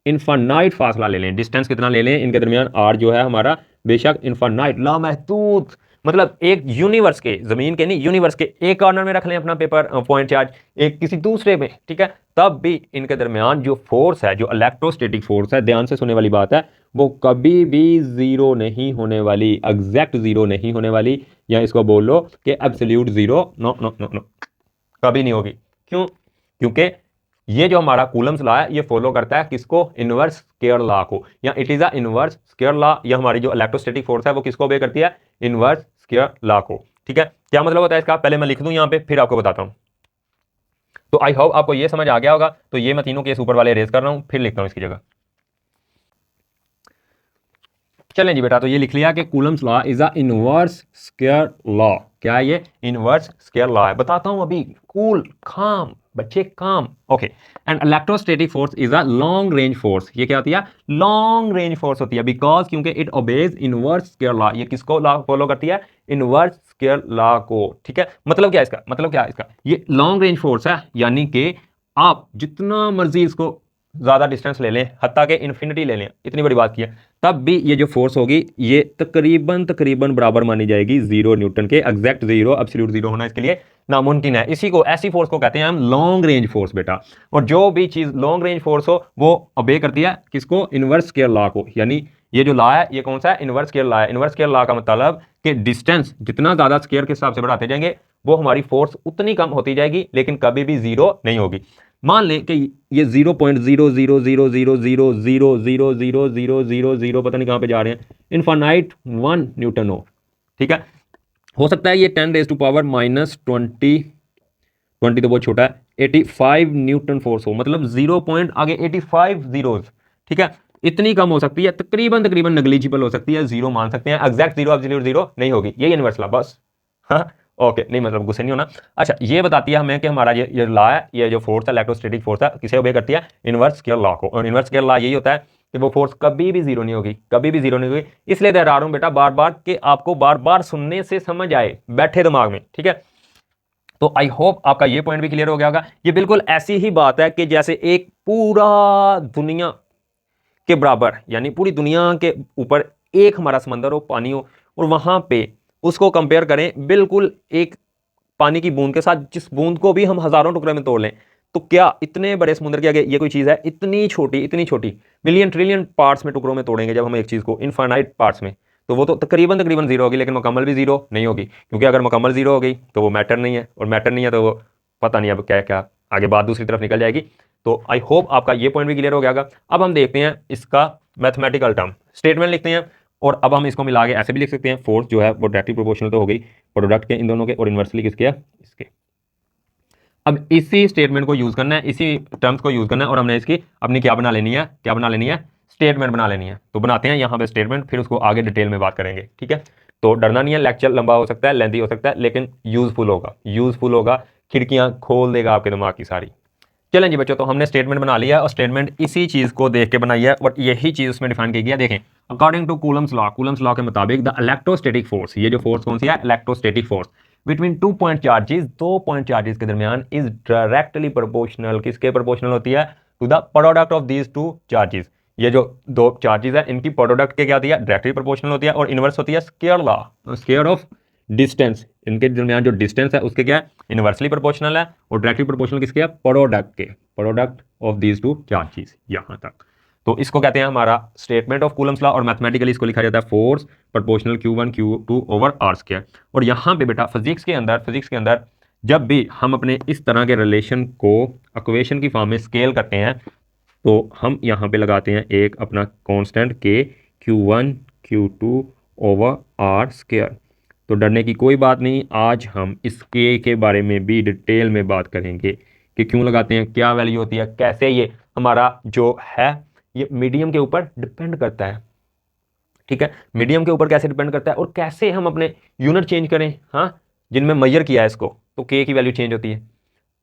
इनफानाइट फासला ले लें, डिस्टेंस कितना ले लें इनके दरमियान, आर जो है हमारा बेशक इनफानाइट लामहदूद, मतलब एक यूनिवर्स के, जमीन के नहीं, यूनिवर्स के एक कॉर्नर में रख लें अपना पेपर पॉइंट चार्ज, एक किसी दूसरे में। ठीक है, तब भी इनके दरमियान जो फोर्स है, जो इलेक्ट्रोस्टैटिक फोर्स है, ध्यान से सुनने वाली बात है, वो कभी भी जीरो नहीं होने वाली, एग्जैक्ट जीरो नहीं होने वाली, या इसको बोल लो कि absolute zero, no no no no, कभी नहीं होगी। क्यों? क्योंकि ये जो हमारा कूलम्स लॉ है ये फॉलो करता है किसको, इनवर्स स्क्वायर लॉ को, या it is a inverse square law. या हमारी जो इलेक्ट्रोस्टैटिक फोर्स है वो किसको ओबे करती है, इनवर्स स्क्वायर लॉ को। ठीक है, क्या मतलब होता है इसका, पहले मैं लिख दूं यहाँ पे फिर आपको बताता हूं। तो आई होप आपको ये समझ आ गया होगा। तो ये मैं तीनों केस ऊपर वाले रेज कर रहा हूं, फिर लिखता हूं इसकी जगह। चलें जी बेटा, तो ये लिख लिया कि Coulomb's law is a inverse square law. क्या है ये? इनवर्स स्क्वायर लॉ है। बताता हूं अभी, कूल काम बच्चे काम। Okay, and electrostatic force is a long range force. ये क्या होती है? लॉन्ग रेंज फोर्स होती है, बिकॉज क्योंकि it obeys inverse square law. ये किसको लॉ फॉलो करती है? इनवर्स स्क्वायर लॉ को। ठीक है, मतलब क्या है इसका? मतलब क्या है इसका? ये लॉन्ग रेंज फोर्स है, यानी कि आप जितना मर्जी इसको ज्यादा डिस्टेंस ले लें, हत्ता के इन्फिनिटी ले लें, इतनी बड़ी बात की है, तब भी ये जो फोर्स होगी ये तकरीबन तकरीबन बराबर मानी जाएगी 0 न्यूटन के। एग्जैक्ट 0, एब्सोल्यूट 0 होना इसके लिए नामुमकिन है। इसी को, ऐसी फोर्स को कहते हैं हम लॉन्ग रेंज फोर्स बेटा। और जो भी चीज लॉन्ग रेंज फोर्स हो वो ओबे करती है किसको? इनवर्स स्क्वायर लॉ को। यानी ये जो लॉ है ये कौन सा है? इनवर्स स्क्वायर लॉ है। इनवर्स स्क्वायर लॉ का मतलब कि डिस्टेंस जितना ज्यादा स्क्वायर के हिसाब से बढ़ाते जाएंगे वो हमारी फोर्स उतनी कम होती जाएगी, लेकिन कभी भी जीरो नहीं होगी। मान लें कि ये 0.00000000000 पता नहीं कहां पे जा रहे हैं, इनफाइनाइट 1 न्यूटन हो। ठीक है, हो सकता है ये 10⁻⁻20, 20 तो बहुत छोटा है, 85 न्यूटन फोर्स हो, मतलब 0 पॉइंट आगे 85 जीरोस। ठीक है, इतनी कम हो सकती है, तकरीबन तकरीबन नेग्लिजिबल हो सकती है, जीरो मान सकते हैं। एग्जैक्ट जीरो, एब्सोल्यूट जीरो नहीं होगी। ये यूनिवर्स लॉ बस। हाँ, ओके, नहीं मतलब गुस्से नहीं होना। अच्छा, ये बताती है हमें कि हमारा ये लॉ है, ये जो फोर्स है इलेक्ट्रोस्टैटिक फोर्स है, किसे ओबे करती है? इनवर्स स्क्वायर लॉ को। और इनवर्स स्क्वायर लॉ यही होता है कि वो फोर्स कभी भी जीरो नहीं होगी, कभी भी जीरो नहीं होगी। इसलिए दोहरा रहा हूं बेटा बार बार कि आपको बार बार सुनने से समझ आए, बैठे दिमाग में। ठीक है, तो आई होप आपका ये पॉइंट भी क्लियर हो गया होगा। ये बिल्कुल ऐसी ही बात है कि जैसे एक पूरा दुनिया के बराबर, यानी पूरी दुनिया के ऊपर एक हमारा समंदर हो, पानी हो, और वहां पे उसको कंपेयर करें बिल्कुल एक पानी की बूंद के साथ, जिस बूंद को भी हम हजारों टुकड़े में तोड़ लें, तो क्या इतने बड़े समुद्र के आगे ये कोई चीज है? इतनी छोटी मिलियन ट्रिलियन पार्ट्स में, टुकड़ों में तोड़ेंगे जब हम एक चीज को, इनफाइनाइट पार्ट्स में, तो वो तो तकरीबन तकरीबन जीरो होगी, लेकिन मुकम्मल भी जीरो नहीं होगी। क्योंकि अगर मुकम्मल जीरो हो गई तो वो मैटर नहीं है, और मैटर नहीं है तो वो पता नहीं अब क्या क्या आगे बात दूसरी तरफ निकल जाएगी। तो आई होप आपका ये पॉइंट भी क्लियर हो गया होगा। अब हम देखते हैं इसका मैथमेटिकल टर्म, स्टेटमेंट लिखते हैं, और अब हम इसको मिला के ऐसे भी लिख सकते हैं, फोर्स जो है वो डायरेक्टली प्रोपोर्शनल तो हो गई प्रोडक्ट के इन दोनों के, और इन्वर्सली किसके है? इसके। अब इसी स्टेटमेंट को यूज करना है, इसी टर्म्स को यूज करना है, और हमने इसकी अपनी क्या बना लेनी है? क्या बना लेनी है? स्टेटमेंट बना लेनी है। तो बनाते हैं यहाँ पे स्टेटमेंट, फिर उसको आगे डिटेल में बात करेंगे। ठीक है, तो डरना नहीं है, लेक्चर लंबा हो सकता है, लेंथी हो सकता है, लेकिन यूजफुल होगा, यूजफुल होगा, खिड़कियां खोल देगा आपके दिमाग की सारी। चलें जी बच्चों, तो हमने स्टेटमेंट बना लिया, और स्टेटमेंट इसी चीज को देख के बनाई है, और यही चीज उसमें डिफाइन की गई है। देखें, according to Coulomb's law, Coulomb's law के मुताबिक द इलेक्ट्रोस्टैटिक फोर्स, ये जो फोर्स कौन सी है? Electrostatic force between 2 point charges, 2 point charges के दरमियान, इज डायरेक्टली प्रोपोर्शनल, किसके प्रोपोर्शनल होती है? To the product of these two charges. ये जो दो चार्जेस है इनकी प्रोडक्ट के क्या होती है? डायरेक्टली प्रोपोर्शनल होती है, और इनवर्स होती है square law, square of distance. इनके दरमियान जो डिस्टेंस है उसके क्या है? इनवर्सली प्रोपोर्शनल है, और डायरेक्टली प्रोपोर्शनल किसके है? प्रोडक्ट के, product of these two charges, यहां तक। तो इसको कहते हैं हमारा स्टेटमेंट ऑफ कूलम्स लॉ, और मैथमेटिकली इसको लिखा जाता है force proportional Q1 Q2 over R square. और यहाँ पे बेटा फिजिक्स के अंदर जब भी हम अपने इस तरह के रिलेशन को इक्वेशन की फॉर्म में स्केल करते हैं, तो हम यहाँ पे लगाते हैं एक अपना कांस्टेंट के, Q1 Q2 over R square. तो डरने की कोई बात नहीं, आज हम इस के बारे में भी डिटेल में बात करेंगे कि क्यों लगाते हैं, क्या वैल्यू होती है, कैसे ये हमारा जो है ये मीडियम के ऊपर डिपेंड करता है। ठीक है, मीडियम के ऊपर कैसे डिपेंड करता है, और कैसे हम अपने यूनिट चेंज करें, हाँ, जिनमें मेजर किया है इसको, तो के की वैल्यू चेंज होती है,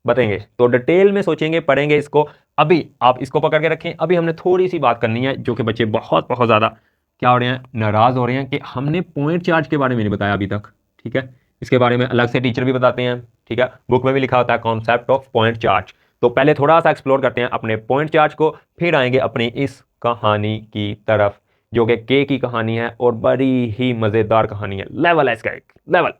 बताएंगे। तो डिटेल में सोचेंगे, पढ़ेंगे इसको। अभी आप इसको पकड़ के रखें, अभी हमने थोड़ी सी बात करनी है, जो कि बच्चे बहुत बहुत ज़्यादा क्या हो रहे हैं? नाराज़ हो रहे हैं कि हमने पॉइंट चार्ज के बारे में नहीं बताया अभी तक। ठीक है, इसके बारे में अलग से टीचर भी बताते हैं। ठीक है, बुक में भी लिखा होता है कॉन्सेप्ट ऑफ पॉइंट चार्ज। तो पहले थोड़ा सा एक्सप्लोर करते हैं अपने पॉइंट चार्ज को, फिर आएंगे अपनी इस कहानी की तरफ, जो कि के की कहानी है, और बड़ी ही मज़ेदार कहानी है, लेवल है इसका, एक लेवल।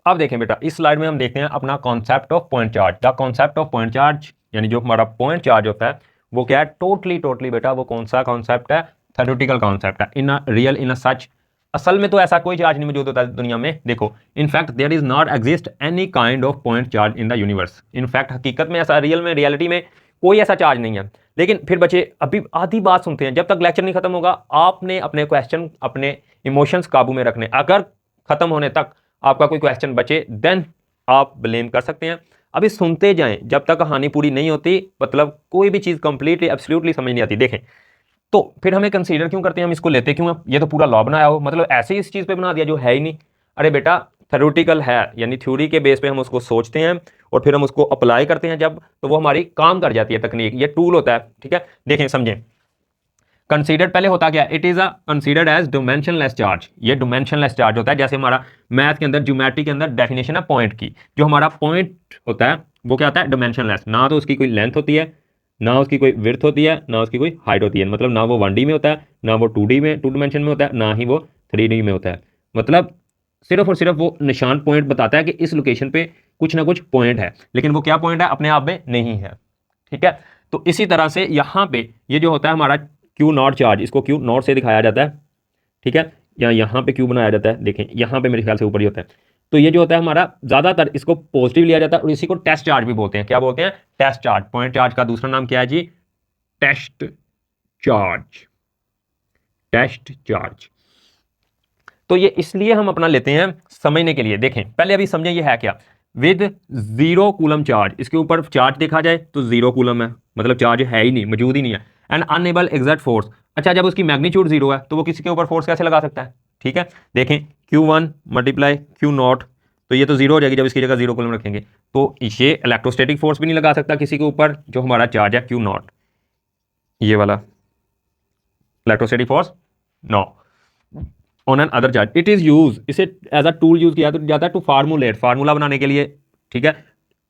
अब देखें बेटा, इस स्लाइड में हम देखते हैं अपना concept of point charge. The concept of point charge, यानी जो हमारा पॉइंट चार्ज होता है वो क्या है? टोटली बेटा वो कौन सा कॉन्सेप्ट है? थ्योरेटिकल कॉन्सेप्ट है, इन रियल इन सच। असल में तो ऐसा कोई चार्ज नहीं मौजूद होता है दुनिया में। देखो, in fact there is not exist any kind of point charge in the universe. In fact हकीकत में ऐसा रियल में, रियलिटी में कोई ऐसा चार्ज नहीं है। लेकिन फिर बच्चे अभी आधी बात सुनते हैं, जब तक लेक्चर नहीं खत्म होगा आपने अपने क्वेश्चन, अपने इमोशंस काबू में रखने। अगर खत्म होने तक आपका कोई क्वेश्चन बचे देन आप ब्लेम कर सकते हैं। अभी सुनते जाएं जब तक कहानी पूरी नहीं होती, मतलब कोई भी चीज़ कंप्लीटली एब्सोल्युटली समझ नहीं आती। देखें, तो फिर हमें कंसीडर क्यों करते हैं, हम इसको लेते क्यों हैं? ये तो पूरा लॉ बनाया हो, मतलब ऐसे ही इस चीज़ पे बना दिया जो है ही नहीं। अरे बेटा, थ्योरेटिकल है, यानी थ्योरी के बेस पे हम उसको सोचते हैं और फिर हम उसको अप्लाई करते हैं जब, तो वो हमारी काम कर जाती है तकनीक, ये टूल होता है। ठीक है, देखें समझें। कंसीडर्ड पहले होता क्या, it is a considered as dimensionless charge. ये डिमेंशनलेस चार्ज होता है, जैसे हमारा मैथ के अंदर ज्योमेट्री के अंदर डेफिनेशन है पॉइंट की, जो हमारा पॉइंट होता है वो क्या होता है, डिमेंशनलेस। ना तो उसकी कोई लेंथ होती है, ना उसकी कोई विड्थ होती है, ना उसकी कोई हाइट होती है। मतलब ना वो 1D में होता है, ना वो 2D में 2 डिमेंशन में होता है, ना ही वो 3D में होता है। मतलब सिर्फ और सिर्फ वो निशान पॉइंट बताता है कि इस लोकेशन पे कुछ ना कुछ पॉइंट है, लेकिन वो क्या पॉइंट है अपने आप में नहीं है। ठीक है, तो इसी तरह से यहाँ पे ये जो होता है हमारा क्यू नॉट चार्ज, इसको क्यू नॉट से दिखाया जाता है। ठीक है, या यहाँ पे क्यू बनाया जाता है, देखें यहाँ पे मेरे ख्याल से ऊपर ही होता है। तो ये जो होता है हमारा ज्यादातर इसको पॉजिटिव लिया जाता है, और इसी को टेस्ट चार्ज भी बोलते हैं। क्या बोलते हैं, टेस्ट चार्ज। पॉइंट चार्ज का दूसरा नाम क्या है जी, टेस्ट चार्ज। Test charge. तो ये इसलिए हम अपना लेते हैं समझने के लिए। देखें पहले अभी समझें ये है क्या, विद 0 कूलम चार्ज, इसके ऊपर चार्ज देखा जाए तो 0 कूलम है, मतलब चार्ज है ही नहीं, मौजूद ही नहीं है। एंड अनएबल एग्जैक्ट फोर्स, अच्छा जब उसकी मैग्नीट्यूड 0 है तो वो किसी के ऊपर फोर्स कैसे लगा सकता है। ठीक है, देखें Q1 मल्टीप्लाई Q नॉट, तो ये तो 0 हो जाएगी जब इसकी जगह 0 कूलम रखेंगे। तो ये इलेक्ट्रोस्टैटिक फोर्स भी नहीं लगा सकता किसी के ऊपर जो हमारा चार्ज है Q नॉट, ये वाला electrostatic force know on an other charge. It is use, इसे एज अ टूल यूज किया जाता है टू फार्मूलेट, फार्मूला बनाने के लिए। ठीक है,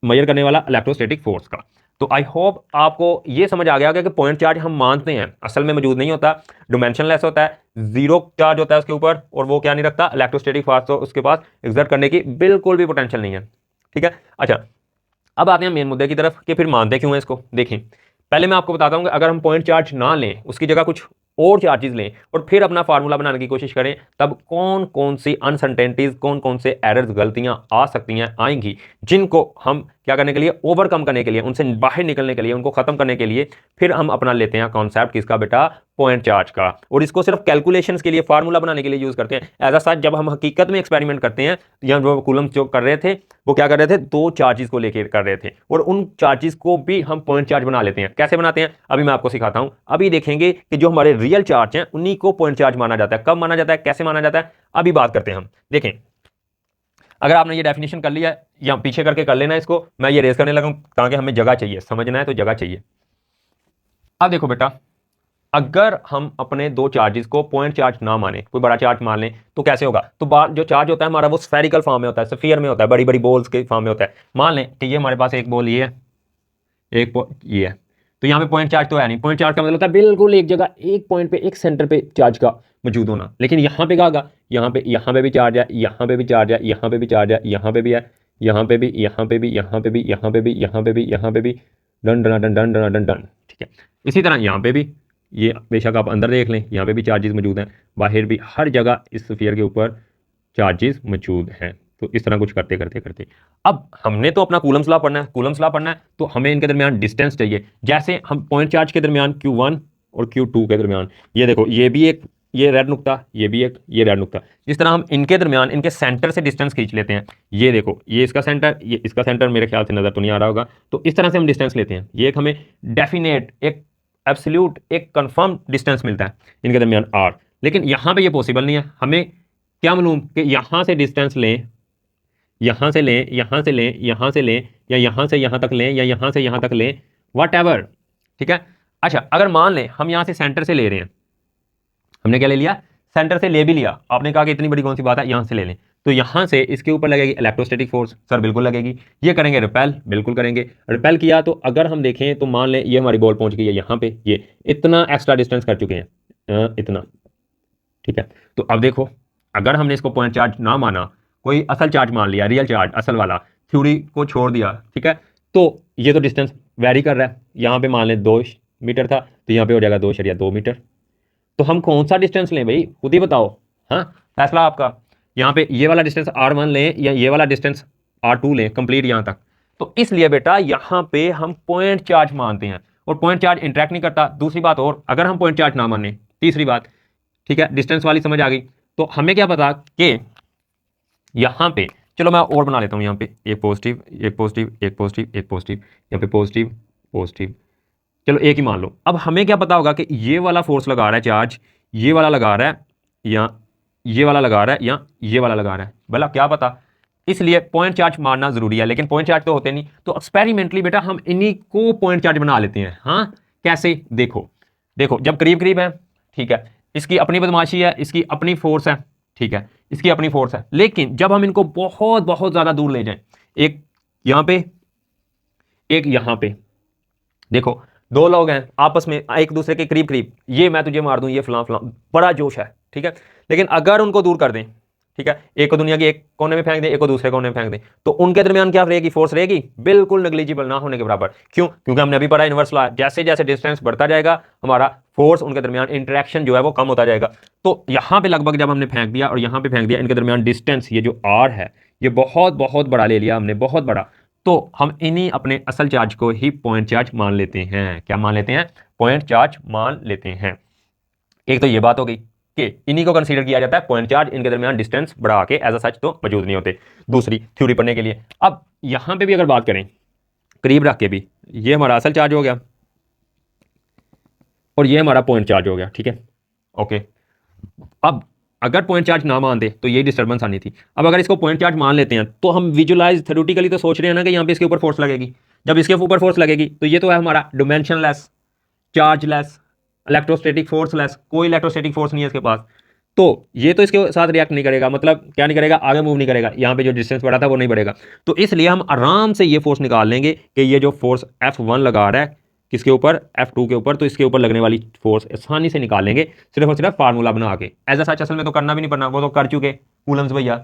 मेजर करने वाला इलेक्ट्रोस्टैटिक फोर्स का। तो आई होप आपको ये समझ आ गया कि पॉइंट चार्ज हम मानते हैं असल में मौजूद नहीं होता, डिमेंशनलेस होता है, 0 चार्ज होता है उसके ऊपर, और वो क्या नहीं रखता, इलेक्ट्रोस्टैटिक फोर्स तो उसके पास एग्जर्ट करने की बिल्कुल भी पोटेंशियल नहीं है। ठीक है, अच्छा अब आते हैं मेन मुद्दे की तरफ कि फिर मानते क्यों है इसको। देखें पहले मैं आपको बताता हूं कि अगर हम पॉइंट चार्ज ना लें, उसकी जगह कुछ और चार्जेस लें और फिर अपना फार्मूला बनाने की कोशिश करें, तब कौन कौन सी अनसर्टेनिटीज, कौन कौन से एरर्स, गलतियां आ सकती हैं, आएंगी, जिनको हम क्या करने के लिए, ओवरकम करने के लिए, उनसे बाहर निकलने के लिए, उनको खत्म करने के लिए फिर हम अपना लेते हैं कॉन्सेप्ट किसका बेटा, पॉइंट चार्ज का। और इसको सिर्फ कैलकुलेशंस के लिए, फार्मूला बनाने के लिए यूज करते हैं। एज अ सच जब हम हकीकत में एक्सपेरिमेंट करते हैं, या जो कूलम्स जो कर रहे थे वो क्या कर रहे थे, 2 चार्जेस को लेकर कर रहे थे, और उन चार्जेस को भी हम पॉइंट चार्ज बना लेते हैं। कैसे बनाते हैं अभी मैं आपको सिखाता हूं। अभी देखेंगे कि जो हमारे रियल चार्ज हैं उन्हीं को पॉइंट चार्ज माना जाता है। कब माना जाता है, कैसे माना जाता है, अभी बात करते हैं हम। देखें अगर आपने ये डेफिनेशन कर लिया है, या पीछे करके कर लेना इसको, मैं ये रेस करने लगा ताकि हमें जगह चाहिए, समझना है तो जगह चाहिए। अब देखो बेटा, अगर हम अपने 2 चार्जेस को पॉइंट चार्ज ना माने, कोई बड़ा चार्ज मान लें, तो कैसे होगा, तो जो चार्ज होता है हमारा वो स्फेरिकल फॉर्म में होता है, स्फीयर में होता है, बड़ी बड़ी बॉल्स के फॉर्म में होता है। मान लें कि ये हमारे पास एक बॉल ये है, एक ये है, तो यहाँ पे पॉइंट चार्ज तो है नहीं। पॉइंट चार्ज का मतलब होता है बिल्कुल एक जगह, एक पॉइंट पे, एक सेंटर पे चार्ज का मौजूद होना। लेकिन यहाँ पे क्या होगा, यहाँ पे भी चार्ज है, यहाँ पे भी चार्ज है, यहाँ पे भी चार्ज है, यहाँ पे भी है, यहाँ पे भी, यहाँ पे भी, यहाँ पे भी, यहाँ पे भी, यहाँ पे भी, यहाँ पे भी, done done done done done done done. ठीक है, इसी तरह यहाँ पे भी, ये बेशक आप अंदर देख लें, यहाँ पे भी चार्जेस मौजूद हैं, बाहर भी, हर जगह इस स्फीयर के ऊपर चार्जेस मौजूद हैं। तो इस तरह कुछ करते करते करते अब हमने तो अपना कूलम्स लॉ पढ़ना है, कूलम्स लॉ पढ़ना है, तो हमें इनके दरमियान डिस्टेंस चाहिए। जैसे हम पॉइंट चार्ज के दरमियान Q1 और Q2 के दरमियान, ये देखो ये भी एक, ये रेड नुक्ता, ये भी एक, ये रेड नुक्ता, जिस तरह हम इनके दरमियान इनके सेंटर से डिस्टेंस खींच लेते हैं। ये देखो ये इसका सेंटर, ये इसका सेंटर, मेरे ख्याल से नजर तो नहीं आ रहा होगा। तो इस तरह से हम डिस्टेंस लेते हैं, ये एक हमें डेफिनेट, एक एब्सोल्यूट, एक कंफर्म डिस्टेंस मिलता है इनके दरमियान R। लेकिन यहाँ पे ये पॉसिबल नहीं है। हमें क्या मालूम कि यहाँ से डिस्टेंस लें, यहाँ से लें, यहाँ से लें, यहाँ से लें, या यहाँ से यहाँ तक लें, या यहाँ से यहाँ तक लें, वट एवर। ठीक है, अच्छा अगर मान लें हम यहाँ से सेंटर से ले रहे हैं, हमने क्या ले लिया, सेंटर से ले भी लिया, आपने कहा कि इतनी बड़ी कौन सी बात है, यहाँ से ले लें, तो यहाँ से इसके ऊपर लगेगी इलेक्ट्रोस्टैटिक फोर्स, सर बिल्कुल लगेगी। ये करेंगे रिपेल, बिल्कुल करेंगे। रिपेल किया तो अगर हम देखें तो मान लें ये हमारी बॉल पहुंच गई है यहाँ पे, ये इतना एक्स्ट्रा डिस्टेंस कर चुके हैं, इतना। ठीक है, तो अब देखो अगर हमने इसको पॉइंट चार्ज ना माना, कोई असल चार्ज मान लिया, रियल चार्ज असल वाला, थ्योरी को छोड़ दिया, ठीक है, तो ये तो डिस्टेंस वेरी कर रहा है। यहाँ पे मान लें 2 मीटर था, तो यहाँ पे हो जाएगा 2.2 मीटर। तो हम कौन सा डिस्टेंस लें भाई, खुद ही बताओ, हाँ फैसला आपका। यहाँ पे ये वाला डिस्टेंस R1 लें या ये वाला डिस्टेंस R2 लें कंप्लीट यहाँ तक। तो इसलिए बेटा यहाँ पे हम पॉइंट चार्ज मानते हैं, और पॉइंट चार्ज इंटरेक्ट नहीं करता। दूसरी बात और, अगर हम पॉइंट चार्ज ना माने, तीसरी बात, ठीक है, डिस्टेंस वाली समझ आ गई, तो हमें क्या पता कि यहाँ पे, चलो मैं और बना लेता हूँ, यहाँ पे एक पॉजिटिव, एक पॉजिटिव, एक पॉजिटिव, एक पॉजिटिव, यहाँ पे पॉजिटिव पॉजिटिव, चलो एक ही मान लो। अब हमें क्या पता होगा कि ये वाला फोर्स लगा रहा है चार्ज, ये वाला लगा रहा है, या ये वाला लगा रहा है, या ये वाला लगा रहा है, भला क्या पता। इसलिए पॉइंट चार्ज मारना जरूरी है, लेकिन पॉइंट चार्ज तो होते नहीं, तो एक्सपेरिमेंटली बेटा हम इन्हीं को पॉइंट चार्ज बना लेते हैं। हाँ कैसे, देखो देखो जब करीब करीब है, ठीक है, इसकी अपनी बदमाशी है, इसकी अपनी फोर्स है, ठीक है, इसकी अपनी फोर्स है, लेकिन जब हम इनको बहुत बहुत ज्यादा दूर ले जाएं, एक यहां पे एक यहां पे, देखो दो लोग हैं आपस में एक दूसरे के करीब करीब, ये मैं तुझे मार दूं, ये फलां फलां, बड़ा जोश है, ठीक है, लेकिन अगर उनको दूर कर दें, ठीक है, एक को दुनिया के एक कोने में फेंक दें, एक को दूसरे कोने में फेंक दें, तो उनके दरमियान क्या रहेगी, फोर्स रहेगी, बिल्कुल नेग्लिजिबल, ना होने के बराबर। क्यों? क्योंकि हमने अभी पढ़ा इनवर्स लॉ, जैसे जैसे डिस्टेंस बढ़ता जाएगा हमारा फोर्स उनके दरमियान इंटरेक्शन जो है वो कम होता जाएगा। तो यहां पे लगभग जब हमने फेंक दिया और यहां पे फेंक दिया, इनके दरमियान डिस्टेंस ये जो आर है ये बहुत बहुत बड़ा ले लिया हमने, बहुत बड़ा, तो हम इन्हीं अपने असल चार्ज को ही पॉइंट चार्ज मान लेते हैं। क्या मान लेते हैं? पॉइंट चार्ज मान लेते हैं। एक तो ये बात हो गई कि इन्हीं को कंसीडर किया जाता है पॉइंट चार्ज, इनके दरमियान डिस्टेंस बढ़ा के एज सच तो मौजूद नहीं होते दूसरी थ्योरी पढ़ने के लिए। अब यहां पे भी अगर बात करें करीब रख के भी, ये हमारा असल चार्ज हो गया और ये हमारा पॉइंट चार्ज हो गया, ठीक है, ओके। अब अगर पॉइंट चार्ज ना मान दे तो ये डिस्टर्बेंस आनी थी। अब अगर इसको पॉइंट चार्ज मान लेते हैं तो हम विजुलाइज थ्योरेटिकली तो सोच रहे हैं ना कि यहाँ पे इसके ऊपर फोर्स लगेगी। जब इसके ऊपर फोर्स लगेगी तो ये तो है हमारा डिमेंशनलेस, चार्जलेस, इलेक्ट्रोस्टैटिक फोर्सलेस, कोई इलेक्ट्रोस्टैटिक फोर्स नहीं है इसके पास, तो ये तो इसके साथ रिएक्ट नहीं करेगा, मतलब क्या नहीं करेगा, आगे मूव नहीं करेगा, यहाँ पे जो डिस्टेंस बढ़ा था वो नहीं बढ़ेगा। तो इसलिए हम आराम से ये फोर्स निकाल लेंगे कि ये जो फोर्स F1 लगा रहा है किसके ऊपर, F2 के ऊपर, तो इसके ऊपर लगने वाली फोर्स आसानी से निकाल लेंगे सिर्फ और सिर्फ फार्मूला बना के। एज सच असल में तो करना भी नहीं पड़ना, वो तो कर चुके कूलम्स भैया,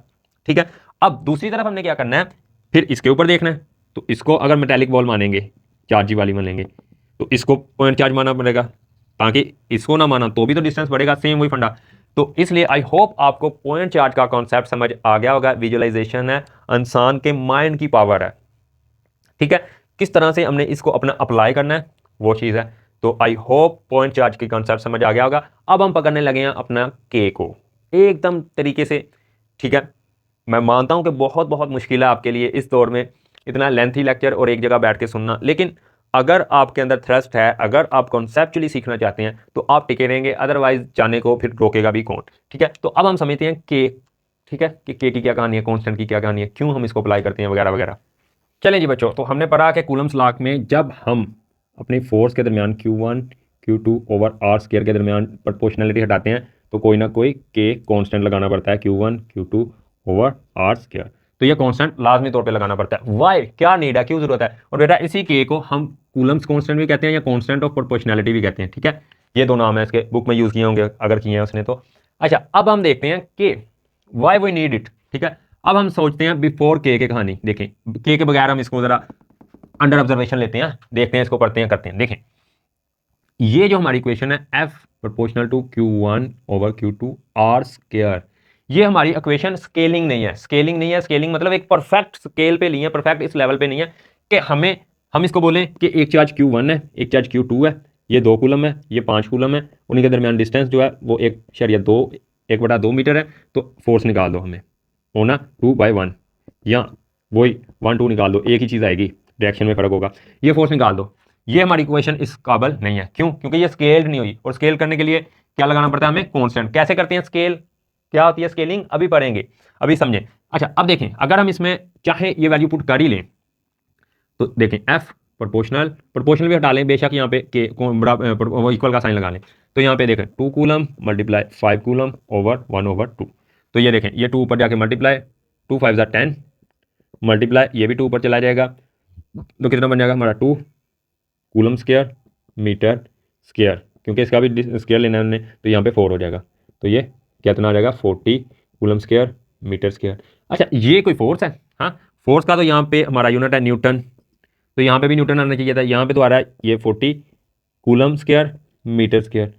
ठीक है। अब दूसरी तरफ हमने क्या करना है, फिर इसके ऊपर देखना है, तो इसको अगर मेटेलिक बॉल मानेंगे, चार्जी वाली मानेंगे, तो इसको पॉइंट चार्ज मानना पड़ेगा, ताकि इसको ना माना तो भी तो डिस्टेंस बढ़ेगा, सेम वही फंडा। तो इसलिए आई होप आपको पॉइंट चार्ज का कॉन्सेप्ट समझ आ गया होगा। विजुअलाइजेशन है, इंसान के माइंड की पावर है, ठीक है, किस तरह से हमने इसको अपना अप्लाई करना है वो चीज़ है। तो आई होप पॉइंट चार्ज की कॉन्सेप्ट समझ आ गया होगा। अब हम पकड़ने लगे हैं अपना के को एकदम तरीके से, ठीक है। मैं मानता हूं कि बहुत बहुत मुश्किल है आपके लिए इस दौर में इतना लेंथी लेक्चर और एक जगह बैठ के सुनना, लेकिन अगर आपके अंदर थ्रस्ट है, अगर आप कॉन्सेप्चुअली सीखना चाहते हैं तो आप टिके रहेंगे, अदरवाइज जाने को फिर रोकेगा भी कौन, ठीक है। तो अब हम समझते हैं के, ठीक है, कि के की क्या कहानी है, कॉन्स्टेंट की क्या कहानी है, क्यों हम इसको अप्लाई करते हैं वगैरह वगैरह। चलें जी बच्चों, तो हमने पढ़ा कि कूलम्स लॉ में जब हम अपनी फोर्स के दरमियान Q1 Q2 over R square के दरमियान प्रोपोर्शनलिटी हटाते हैं तो कोई ना कोई के कांस्टेंट लगाना पड़ता है, Q1 Q2 over R square. तो ये कांस्टेंट लाजमी तौर पे लगाना पड़ता है। वाई, क्या नीड है, क्यों जरूरत है? और बेटा इसी के को हम कूलम्स कांस्टेंट भी कहते हैं या कांस्टेंट ऑफ प्रोपोर्शनलिटी भी कहते हैं, ठीक है। ये दो नाम है इसके, बुक में यूज़ किए होंगे अगर किए हैं उसने तो। अच्छा, अब हम देखते हैं कि वाई वी नीड इट, ठीक है। अब हम सोचते हैं बिफोर के कहानी देखें, के बगैर हम इसको जरा अंडर ऑब्जर्वेशन लेते हैं, देखते हैं इसको, पढ़ते हैं, करते हैं। देखें ये जो हमारी इक्वेशन है F proportional to Q1 over Q2 R square, ये हमारी इक्वेशन स्केलिंग नहीं है, स्केलिंग नहीं है। स्केलिंग मतलब एक परफेक्ट स्केल पे नहीं है, परफेक्ट इस लेवल पे नहीं है कि हम इसको बोलें कि एक चार्ज Q1 है, एक चार्ज Q2 है, ये 2 कूलम है, ये 5 कूलम है, उन्हीं के दरमियान डिस्टेंस जो है वो 1/2 मीटर है, तो फोर्स निकाल दो हमें, होना 2/1, या वही 1 2 निकाल दो, एक ही चीज़ आएगी, डायरेक्शन में फर्क होगा, ये फोर्स निकाल दो। ये हमारी इक्वेशन इस काबिल नहीं है, क्यों? क्योंकि ये स्केल्ड नहीं हुई, और स्केल करने के लिए क्या लगाना पड़ता है हमें? कांस्टेंट। कैसे करते हैं स्केल, क्या होती है स्केलिंग, अभी पढ़ेंगे, अभी समझें। अच्छा, अब देखें अगर हम इसमें चाहे ये वैल्यू पुट कर ही लें तो देखें एफ प्रोपोर्शनल भी हटा लें बेशक, यहाँ पे के वो इक्वल का साइन लगा लें, तो यहाँ पे देखें 2 कूलम मल्टीप्लाई 5 कूलम ओवर 1/2, तो ये देखें ये 2 ऊपर जाके मल्टीप्लाई, 2 5 10 मल्टीप्लाई, ये भी 2 ऊपर चला जाएगा, तो कितना बन जाएगा हमारा 2 कूलम स्क्वायर मीटर स्क्वायर, क्योंकि इसका भी स्क्वायर लेना है हमने, तो यहाँ पे 4 हो जाएगा, तो ये कितना आ जाएगा 40 कूलम स्क्वायर मीटर स्क्वायर। अच्छा, ये कोई फोर्स है? हाँ, फोर्स का तो यहाँ पे हमारा यूनिट है न्यूटन, तो यहाँ पे भी न्यूटन आना चाहिए था, यहाँ पे तो आ रहा है ये 40 कूलम स्क्वायर मीटर स्क्वायर,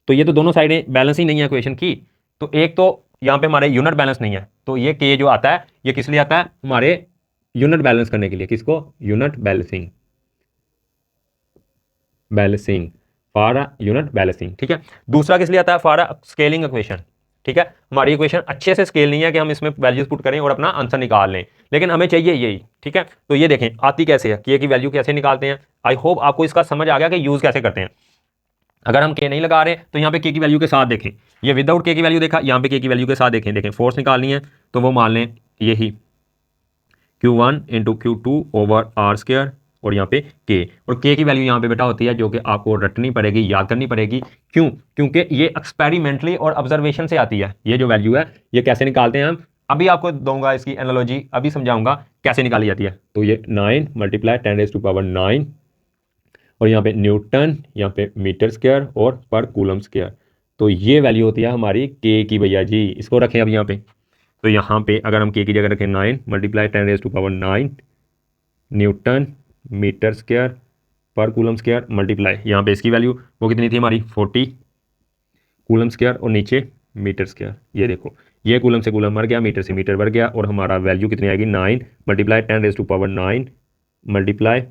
तो ये तो दोनों साइडें बैलेंस ही नहीं है इक्वेशन की। तो एक तो यहाँ पे हमारे यूनिट बैलेंस नहीं है, तो ये के जो आता है ये किस लिए आता है? हमारे यूनिट बैलेंस करने के लिए। किसको? Unit balancing, for unit balancing, ठीक है। दूसरा किस लिए आता है? फॉर स्केलिंग इक्वेशन, ठीक है। हमारी इक्वेशन अच्छे से स्केल नहीं है कि हम इसमें वैल्यूज पुट करें और अपना आंसर निकाल लें, लेकिन हमें चाहिए यही, ठीक है। तो ये देखें आती कैसे है, के की वैल्यू कैसे निकालते हैं। आई होप आपको इसका समझ आ गया कि यूज कैसे करते हैं। अगर हम के नहीं लगा रहे तो यहाँ पे के की वैल्यू के साथ देखें, ये विदाउट के की वैल्यू देखा, यहाँ पे के की वैल्यू के साथ देखें, फोर्स निकालनी है तो वो मान लें यही Q1 into Q2 over R square और यहाँ पे K, और K की वैल्यू यहाँ पे बेटा होती है जो कि आपको रटनी पड़ेगी, याद करनी पड़ेगी। क्यों? क्योंकि ये एक्सपेरिमेंटली और ऑब्जर्वेशन से आती है। ये जो वैल्यू है ये कैसे निकालते हैं हम, अभी आपको दूंगा इसकी एनालॉजी, अभी समझाऊंगा कैसे निकाली जाती है। तो ये 9 मल्टीप्लाई 10⁻⁹ और यहाँ पे न्यूटन, यहाँ पे मीटर स्क्वायर और पर कूलम स्क्वायर। तो ये वैल्यू होती है हमारी K की भैया जी। इसको रखें अब यहाँ पे, तो यहाँ पे अगर हम K की जगह रखें 9 मल्टीप्लाई 10⁻⁹ न्यूटन मीटर स्क्वायर पर कूलम स्क्वायर मल्टीप्लाई यहाँ पे इसकी वैल्यू वो कितनी थी हमारी 40 कूलम स्क्वायर और नीचे मीटर स्क्वायर। ये देखो, ये कूलम से कूलम मर गया, मीटर से मीटर बढ़ गया, और हमारा वैल्यू कितनी आएगी 9 मल्टीप्लाई 10⁻⁹ मल्टीप्लाई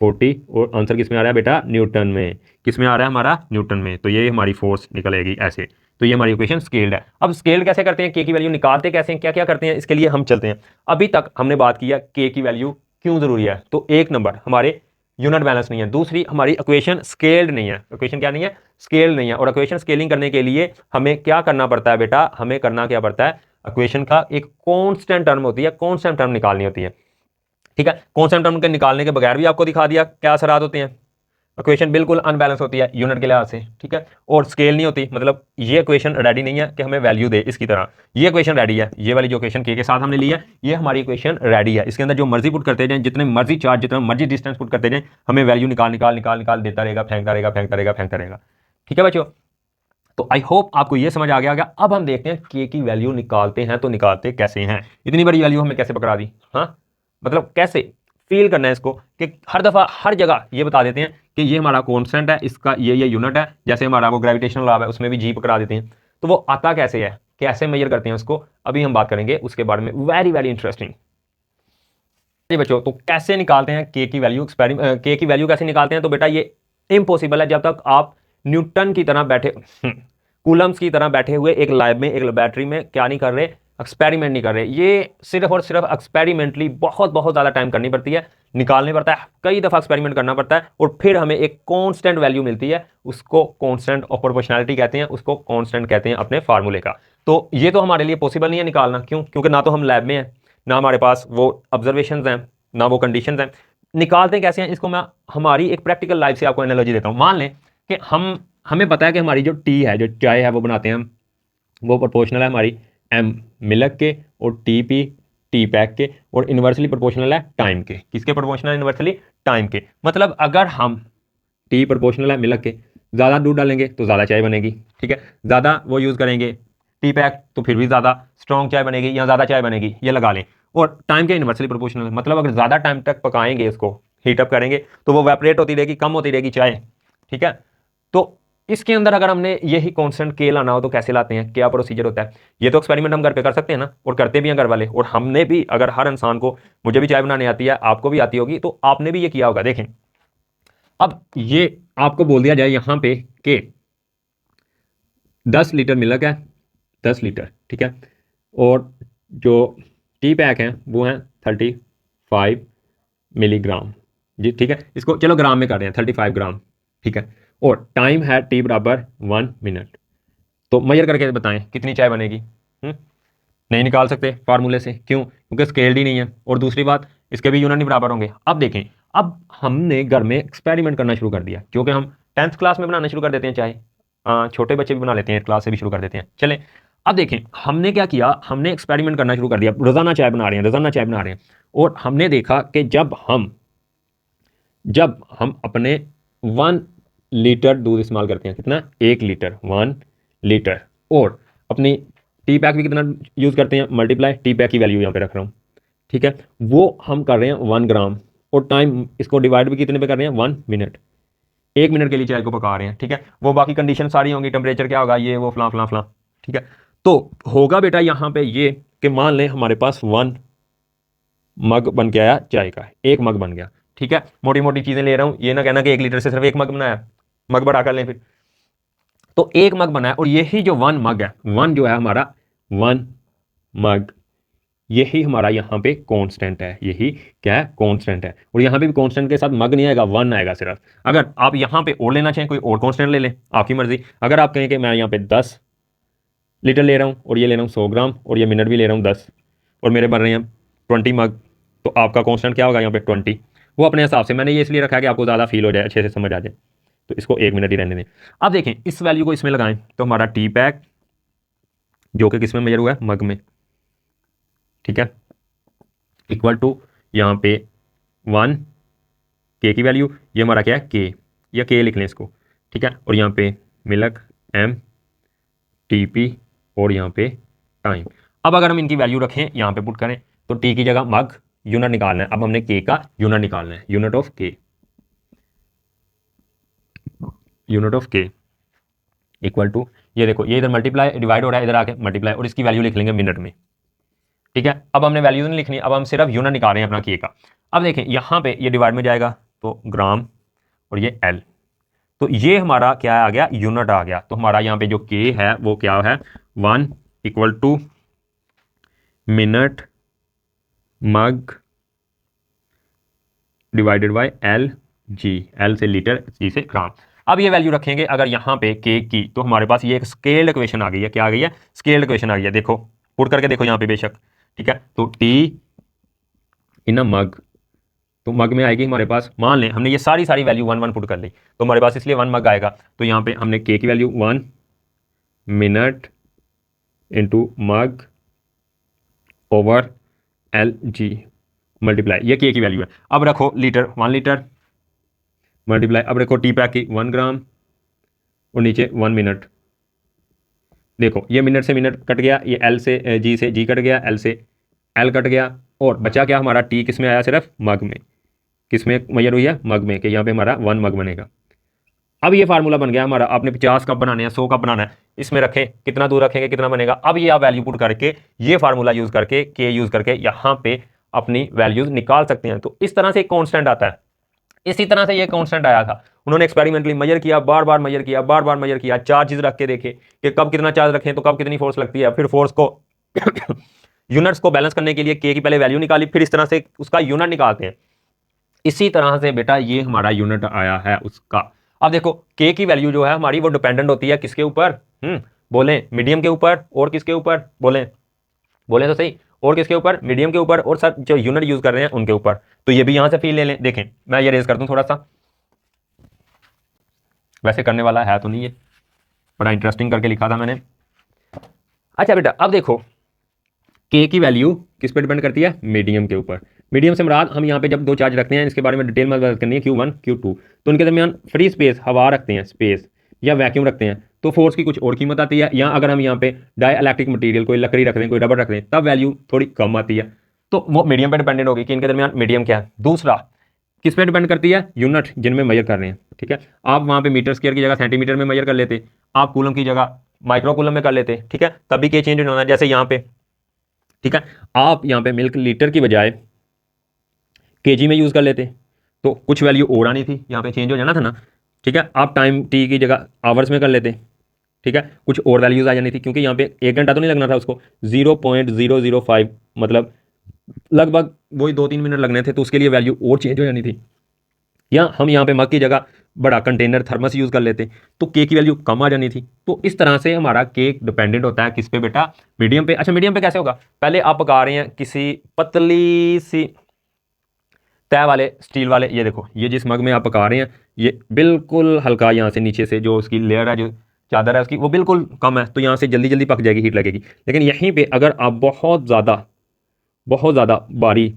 40, और आंसर किस में आ रहा है बेटा, न्यूटन में। किस में आ रहा है हमारा, न्यूटन में। तो ये हमारी फोर्स निकलेगी ऐसे। तो ये हमारी इक्वेशन स्केल्ड है। अब स्केल कैसे करते हैं, K की वैल्यू निकालते कैसे हैं, क्या क्या करते हैं, इसके लिए हम चलते हैं। अभी तक हमने बात किया K की वैल्यू क्यों जरूरी है। तो एक नंबर, हमारे यूनिट बैलेंस नहीं है। दूसरी, हमारी इक्वेशन स्केल्ड नहीं है। इक्वेशन क्या नहीं है, स्केल नहीं है। और इक्वेशन स्केलिंग करने के लिए हमें क्या करना पड़ता है बेटा, हमें करना क्या पड़ता है, इक्वेशन का एक कांस्टेंट टर्म होती है, कांस्टेंट टर्म निकालनी होती है। ठीक है, कांस्टेंट टर्म के निकालने के बगैर भी आपको दिखा दिया क्या असरात होते हैं। इक्वेशन बिल्कुल अनबैलेंस होती है यूनिट के लिहाज से। ठीक है, और स्केल नहीं होती, मतलब ये इक्वेशन रेडी नहीं है कि हमें वैल्यू दे इसकी तरह। ये इक्वेशन रेडी है, ये वाली जो इक्वेशन के साथ हमने ली है, ये हमारी इक्वेशन रेडी है। इसके अंदर जो मर्जी पुट करते जाएं, जितने मर्जी चार्ज, जितना मर्जी डिस्टेंस पुट करते जाएं, हमें वैल्यू निकाल निकाल निकाल निकाल देता रहेगा, फेंकता रहेगा, फेंकता रहेगा, फेंकता रहेगा। ठीक है बच्चों, तो आई होप आपको ये समझ आ गया। अब हम देखते हैं के की वैल्यू निकालते हैं तो निकालते कैसे हैं। इतनी बड़ी वैल्यू हमें कैसे पकड़ा दी, हाँ मतलब कैसे फील करना है इसको, कि हर दफ़ा हर जगह ये बता देते हैं कि ये हमारा कॉन्स्टेंट है, इसका ये यूनिट है। जैसे हमारा वो ग्रेविटेशनल लॉ है उसमें भी जी पकड़ा देते हैं। तो वो आता कैसे है, कैसे मेजर करते हैं उसको, अभी हम बात करेंगे उसके बारे में। वेरी वेरी इंटरेस्टिंग जी बच्चों। तो कैसे निकालते हैं के की वैल्यू, के की वैल्यू कैसे निकालते हैं। तो बेटा ये इम्पॉसिबल है जब तक आप न्यूटन की तरह बैठे, कूलम्स की तरह बैठे हुए एक लैब में, एक लेबोरेटरी में क्या नहीं कर रहे, एक्सपेरिमेंट नहीं कर रहे। ये सिर्फ और सिर्फ एक्सपेरिमेंटली बहुत बहुत ज़्यादा टाइम करनी पड़ती है, निकालने पड़ता है, कई दफ़ा एक्सपेरिमेंट करना पड़ता है, और फिर हमें एक कांस्टेंट वैल्यू मिलती है। उसको कांस्टेंट ऑफ प्रोपोर्शनैलिटी कहते हैं, उसको कांस्टेंट कहते हैं अपने फार्मूले का। तो ये तो हमारे लिए पॉसिबल नहीं है निकालना। क्यों? क्योंकि ना तो हम लैब में हैं, ना हमारे पास वो ऑब्जर्वेशंस हैं, ना वो कंडीशंस हैं। निकालते कैसे हैं इसको, मैं हमारी एक प्रैक्टिकल लाइफ से आपको एनालॉजी देता हूँ। मान लें कि हमें पता है कि हमारी जो टी है, जो चाय है वो बनाते हैं हम, वो प्रोपोर्शनल है हमारी एम मिल्क के, और टी पी टी पैक के, और इन्वर्सली प्रोपोर्शनल है टाइम के। किसके प्रोपोर्शनल? इन्वर्सली टाइम के। मतलब अगर हम टी प्रोपोर्शनल है मिल्क के, ज़्यादा दूध डालेंगे तो ज़्यादा चाय बनेगी। ठीक है, ज़्यादा वो यूज़ करेंगे टी पैक तो फिर भी ज़्यादा स्ट्रॉन्ग चाय बनेगी या ज़्यादा चाय बनेगी, ये लगा लें। और टाइम के इन्वर्सली प्रोपोर्शनल, मतलब अगर ज़्यादा टाइम तक पकाएंगे, इसको हीटअप करेंगे, तो वो वेपरेट होती रहेगी, कम होती रहेगी चाय। ठीक है, तो इसके अंदर अगर हमने यही कांस्टेंट के लाना हो तो कैसे लाते हैं, क्या प्रोसीजर होता है। ये तो एक्सपेरिमेंट हम घर पे कर सकते हैं ना, और करते भी हैं घर वाले। और हमने भी, अगर हर इंसान को, मुझे भी चाय बनाने आती है, आपको भी आती होगी, तो आपने भी ये किया होगा। देखें, अब ये आपको बोल दिया जाए यहाँ पे कि 10 लीटर मिल्क है, 10 लीटर, ठीक है, और जो टी पैक हैं वो हैं 35 मिलीग्राम जी। ठीक है, इसको चलो ग्राम में कर रहे हैं, 35 ग्राम। ठीक है, और टाइम है टी बराबर 1 मिनट। तो मेजर करके बताएं कितनी चाय बनेगी। नहीं निकाल सकते फार्मूले से। क्यों? क्योंकि स्केल्ड ही नहीं है, और दूसरी बात इसके भी यूनिट नहीं बराबर होंगे। अब देखें, अब हमने घर में एक्सपेरिमेंट करना शुरू कर दिया, क्योंकि हम 10th क्लास में बनाना शुरू कर देते हैं चाय, छोटे बच्चे भी बना लेते हैं, क्लास से भी शुरू कर देते हैं। चलें, अब देखें हमने क्या किया, हमने एक्सपेरिमेंट करना शुरू कर दिया, रोज़ाना चाय बना रहे हैं, रोज़ाना चाय बना रहे हैं। और हमने देखा कि जब हम अपने 1 लीटर दूध इस्तेमाल करते हैं, कितना, 1 लीटर, 1 लीटर, और अपनी टी पैक भी कितना यूज़ करते हैं, मल्टीप्लाई टी पैक की वैल्यू यहाँ पे रख रहा हूँ। ठीक है, वो हम कर रहे हैं 1 ग्राम, और टाइम इसको डिवाइड भी कितने पे कर रहे हैं, 1 मिनट। 1 मिनट के लिए चाय को पका रहे हैं। ठीक है, वो बाकी कंडीशन सारी होंगी, टेम्परेचर क्या होगा, ये वो फलां फलां फलां। ठीक है, तो होगा बेटा यहाँ पे ये कि मान लें हमारे पास 1 मग बन के आया चाय का, 1 मग बन गया। ठीक है, मोटी मोटी चीज़ें ले रहा हूँ, ये ना कहना कि 1 लीटर से सिर्फ 1 मग बनाया, मग बढ़ा कर लें फिर। तो 1 मग बना है, और यही जो 1 मग है, 1 जो है हमारा 1 मग, यही हमारा यहाँ पे कांस्टेंट है। यही क्या है, कांस्टेंट है। और यहाँ पे भी कांस्टेंट के साथ मग नहीं आएगा, 1 आएगा सिर्फ। अगर आप यहाँ पे और लेना चाहें, कोई और कांस्टेंट ले लें, आपकी मर्जी। अगर आप कहें कि मैं यहाँ पे 10 लीटर ले रहा हूँ, और ये ले रहा हूँ 100 ग्राम, और ये मिनट भी ले रहा हूँ 10, और मेरे बन रहे हैं 20 मग, तो आपका कांस्टेंट क्या होगा यहाँ पे 20। वो अपने हिसाब से मैंने ये इसलिए रखा है कि आपको ज़्यादा फील हो जाए, अच्छे से समझ आ जाए, तो इसको 1 मिनट ही रहने दें। अब देखें इस वैल्यू को इसमें लगाएं तो हमारा टी पैक जो कि किस में मेजर हुआ है, मग में, ठीक है, इक्वल टू यहाँ पे 1 के की वैल्यू, ये हमारा क्या है के, या के लिख लें इसको, ठीक है, और यहाँ पे मिल्क एम टी पी और यहाँ पे टाइम। अब अगर हम इनकी वैल्यू रखें यहाँ पे पुट करें तो टी की जगह मग, यूनिट निकालना है, अब हमने के का यूनिट निकालना है, यूनिट ऑफ के, यूनिट ऑफ के इक्वल टू, ये देखो ये इधर मल्टीप्लाई डिवाइड हो रहा है, इधर आके मल्टीप्लाई, और इसकी वैल्यू लिख लेंगे मिनट में, ठीक है। अब हमने वैल्यू नहीं लिखनी, अब हम सिर्फ यूनिट निकाल रहे हैं अपना के का। अब देखें यहाँ पे ये डिवाइड में जाएगा तो ग्राम और ये एल, तो ये हमारा क्या आ गया, यूनिट आ गया। तो हमारा यहाँ पे जो के है वो क्या है, 1 equal to minute mug divided by L G, L से लीटर, जी से ग्राम। अब ये वैल्यू रखेंगे अगर यहाँ पे के की, तो हमारे पास ये एक स्केल्ड इक्वेशन आ गई है, क्या आ गई है, स्केल्ड इक्वेशन आ गई है, देखो पुट करके देखो यहाँ पे बेशक, ठीक है। तो टी इन अ मग, तो मग में आएगी हमारे पास, मान लें हमने ये सारी सारी वैल्यू 1 1 पुट कर ली, तो हमारे पास इसलिए 1 मग आएगा। तो यहाँ पे हमने के की वैल्यू 1 मिनट इंटू मग ओवर एल जी मल्टीप्लाई, ये के की वैल्यू है। अब रखो लीटर, 1 लीटर मल्टीप्लाई, अब रखो टी पैक की 1 ग्राम और नीचे 1 मिनट, देखो ये मिनट से मिनट कट गया, ये एल से जी कट गया, एल से एल कट गया, और बचा क्या हमारा टी, किस में आया, सिर्फ मग में, किस में मेजर हुई है, मग में, कि यहाँ पे हमारा 1 मग बनेगा। अब ये फार्मूला बन गया हमारा, आपने 50 कप बनाने हैं, 100 कप बनाना है, इसमें रखें कितना दूर रखेंगे कितना बनेगा। अब ये आप वैल्यू पुट करके ये फार्मूला यूज करके के यूज करके यहाँ पे अपनी वैल्यूज निकाल सकते हैं। तो इस तरह से एक कांस्टेंट आता है, इसी तरह से ये कांस्टेंट आया था, उन्होंने एक्सपेरिमेंटली मेजर किया, बार बार मेजर किया, बार बार मेजर किया, चार्जेस रख के देखे कि कब कितना चार्ज रखें तो कब कितनी फोर्स लगती है, फिर फोर्स को यूनिट्स को बैलेंस करने के लिए के की पहले वैल्यू निकाली, फिर इस तरह से उसका यूनिट निकालते हैं। इसी तरह से बेटा ये हमारा यूनिट आया है उसका। अब देखो के की वैल्यू जो है हमारी वो डिपेंडेंट होती है किसके ऊपर, बोले मीडियम के ऊपर, और किसके ऊपर, बोले बोले तो सही, और किसके ऊपर, मीडियम के ऊपर, और सर जो यूनिट यूज कर रहे हैं उनके ऊपर। तो ये भी यहां से फील ले लें, देखें मैं ये रेज कर दूं थोड़ा सा, वैसे करने वाला है तो नहीं, ये बड़ा इंटरेस्टिंग करके लिखा था मैंने। अच्छा बेटा अब देखो के की वैल्यू किस पे डिपेंड करती है, मीडियम के ऊपर। मीडियम से मुराद हम यहाँ पे जब दो चार्ज रखते हैं, इसके बारे में डिटेल में बात करनी है, Q1 Q2, तो उनके दरमियान फ्री स्पेस, हवा रखते हैं स्पेस, या वैक्यूम रखते हैं, तो फोर्स की कुछ और कीमत आती है। या अगर हम यहाँ पे डाई इलेक्ट्रिक मटीरियल, कोई लकड़ी रख दें, कोई रबर रख दें, तब वैल्यू थोड़ी कम आती है। तो वो मीडियम पर डिपेंडेंट होगी कि इनके दरमियान मीडियम क्या है। दूसरा किस पे डिपेंड करती है, यूनिट जिनमें मेजर कर रहे हैं, ठीक है। आप वहाँ पे मीटर स्क्वायर की जगह सेंटीमीटर में मेजर कर लेते, आप कूलम की जगह माइक्रो कूलम में कर लेते, ठीक है, तभी के चेंज होना है। जैसे यहाँ पे, ठीक है, आप यहाँ पे मिल्क लीटर की बजाय केजी में यूज़ कर लेते, तो कुछ वैल्यू और आनी थी, यहाँ पे चेंज हो जाना था ना, ठीक है। आप टाइम टी की जगह आवर्स में कर लेते, ठीक है, कुछ और वैल्यूज़ आ जानी थी, क्योंकि यहाँ पे 1 घंटा तो नहीं लगना था उसको, 0.005 मतलब लगभग वही 2 3 मिनट लगने थे, तो उसके लिए वैल्यू और चेंज हो जानी थी। या हम यहाँ पे मग की जगह बड़ा कंटेनर थर्मस यूज़ कर लेते, तो के की वैल्यू कम आ जानी थी। तो इस तरह से हमारा केक डिपेंडेंट होता है किस पे बेटा, मीडियम पे। अच्छा मीडियम पे कैसे होगा, पहले आप पका रहे हैं किसी पतली सी तय वाले स्टील वाले, ये देखो ये जिस मग में आप पका रहे हैं ये बिल्कुल हल्का, यहाँ से नीचे से जो उसकी लेयर है, जो चादर है उसकी, वो बिल्कुल कम है, तो यहाँ से जल्दी जल्दी पक जाएगी, हीट लगेगी। लेकिन यहीं पे अगर आप बहुत ज़्यादा भारी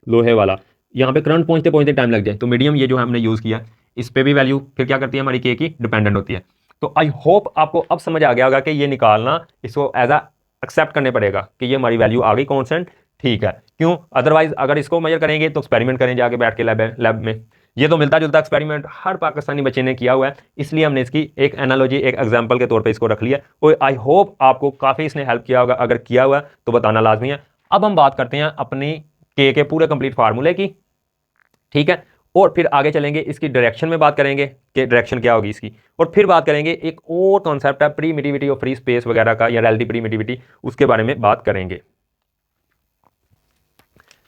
लोहे वाला, यहाँ पे करंट पहुँचते पहुँचते टाइम लग जाए, तो मीडियम ये जो है हमने यूज़ किया, इस पे भी वैल्यू फिर क्या करती है हमारी के की डिपेंडेंट होती है। तो आई होप आपको अब समझ आ गया होगा कि ये निकालना, इसको एज अ एक्सेप्ट करने पड़ेगा कि ये हमारी वैल्यू आ गई कॉन्स्टेंट, ठीक है। क्यों, अदरवाइज अगर इसको मेजर करेंगे तो एक्सपेरिमेंट करें जाके बैठ के लैब में, ये तो मिलता जुलता एक्सपेरिमेंट हर पाकिस्तानी बच्चे ने किया हुआ है, इसलिए हमने इसकी एक एनालॉजी, एक एग्जांपल के तौर पे इसको रख लिया। और आई होप आपको काफ़ी इसने हेल्प किया होगा, अगर किया हुआ तो बताना लाजमी है। अब हम बात करते हैं अपनी के पूरे कंप्लीट फार्मूले की, ठीक है, और फिर आगे चलेंगे इसकी डायरेक्शन में बात करेंगे कि डायरेक्शन क्या होगी इसकी, और फिर बात करेंगे एक और कॉन्सेप्ट है प्रीमिटिविटी और फ्री स्पेस वगैरह का, या रिलेटिव प्रीमिटिविटी, उसके बारे में बात करेंगे।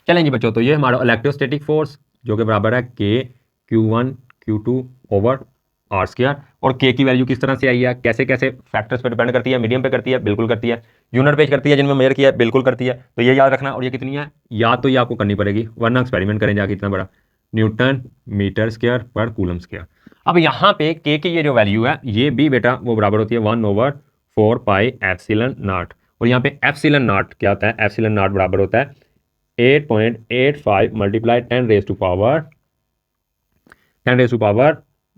चलें जी बच्चों, तो ये हमारा इलेक्ट्रोस्टैटिक फोर्स जो कि बराबर है के Q1 Q2 over R square. और के की वैल्यू किस तरह से आई है, कैसे कैसे फैक्टर्स पे डिपेंड करती है, मीडियम पे करती है, बिल्कुल करती है, यूनिट पे करती है जिनमें मेजर किया है, बिल्कुल करती है। तो ये याद रखना। और ये कितनी है, या तो ये आपको करनी पड़ेगी वरना एक्सपेरिमेंट करें जाके इतना बड़ा, न्यूटन मीटर स्क्वायर पर कूलम स्क्वायर। अब यहाँ पे के की ये जो वैल्यू है ये भी बेटा वो बराबर होती है 1/4 पाई एप्सिलन नॉट। और यहाँ पे एप्सिलन नॉट क्या होता है, एप्सिलन नॉट बराबर होता है 8.85 multiply 10 raise to power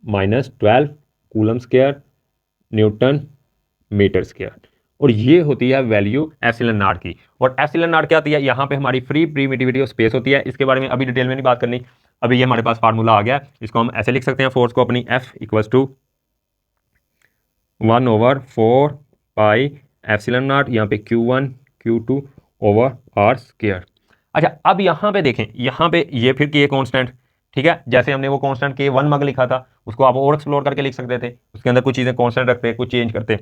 -12 coulomb square newton metre square. और ये होती है वैल्यू एप्सिलन नॉट की। और एप्सिलन नॉट क्या होती है, यहाँ पे हमारी फ्री परमिटिविटी ऑफ स्पेस होती है। इसके बारे में अभी डिटेल में नहीं बात करनी, अभी ये हमारे पास फार्मूला आ गया। इसको हम ऐसे लिख सकते हैं, फोर्स को अपनी F equals to 1/4 pi epsilon naught, यहाँ पे Q1 Q2 over R square. अच्छा अब यहाँ पे देखें, यहाँ पे ये फिर के कांस्टेंट, ठीक है, जैसे हमने वो कांस्टेंट के 1 मग लिखा था उसको आप और एक्सप्लोर करके लिख सकते थे, उसके अंदर कुछ चीज़ें कांस्टेंट रखते, कुछ चेंज करते।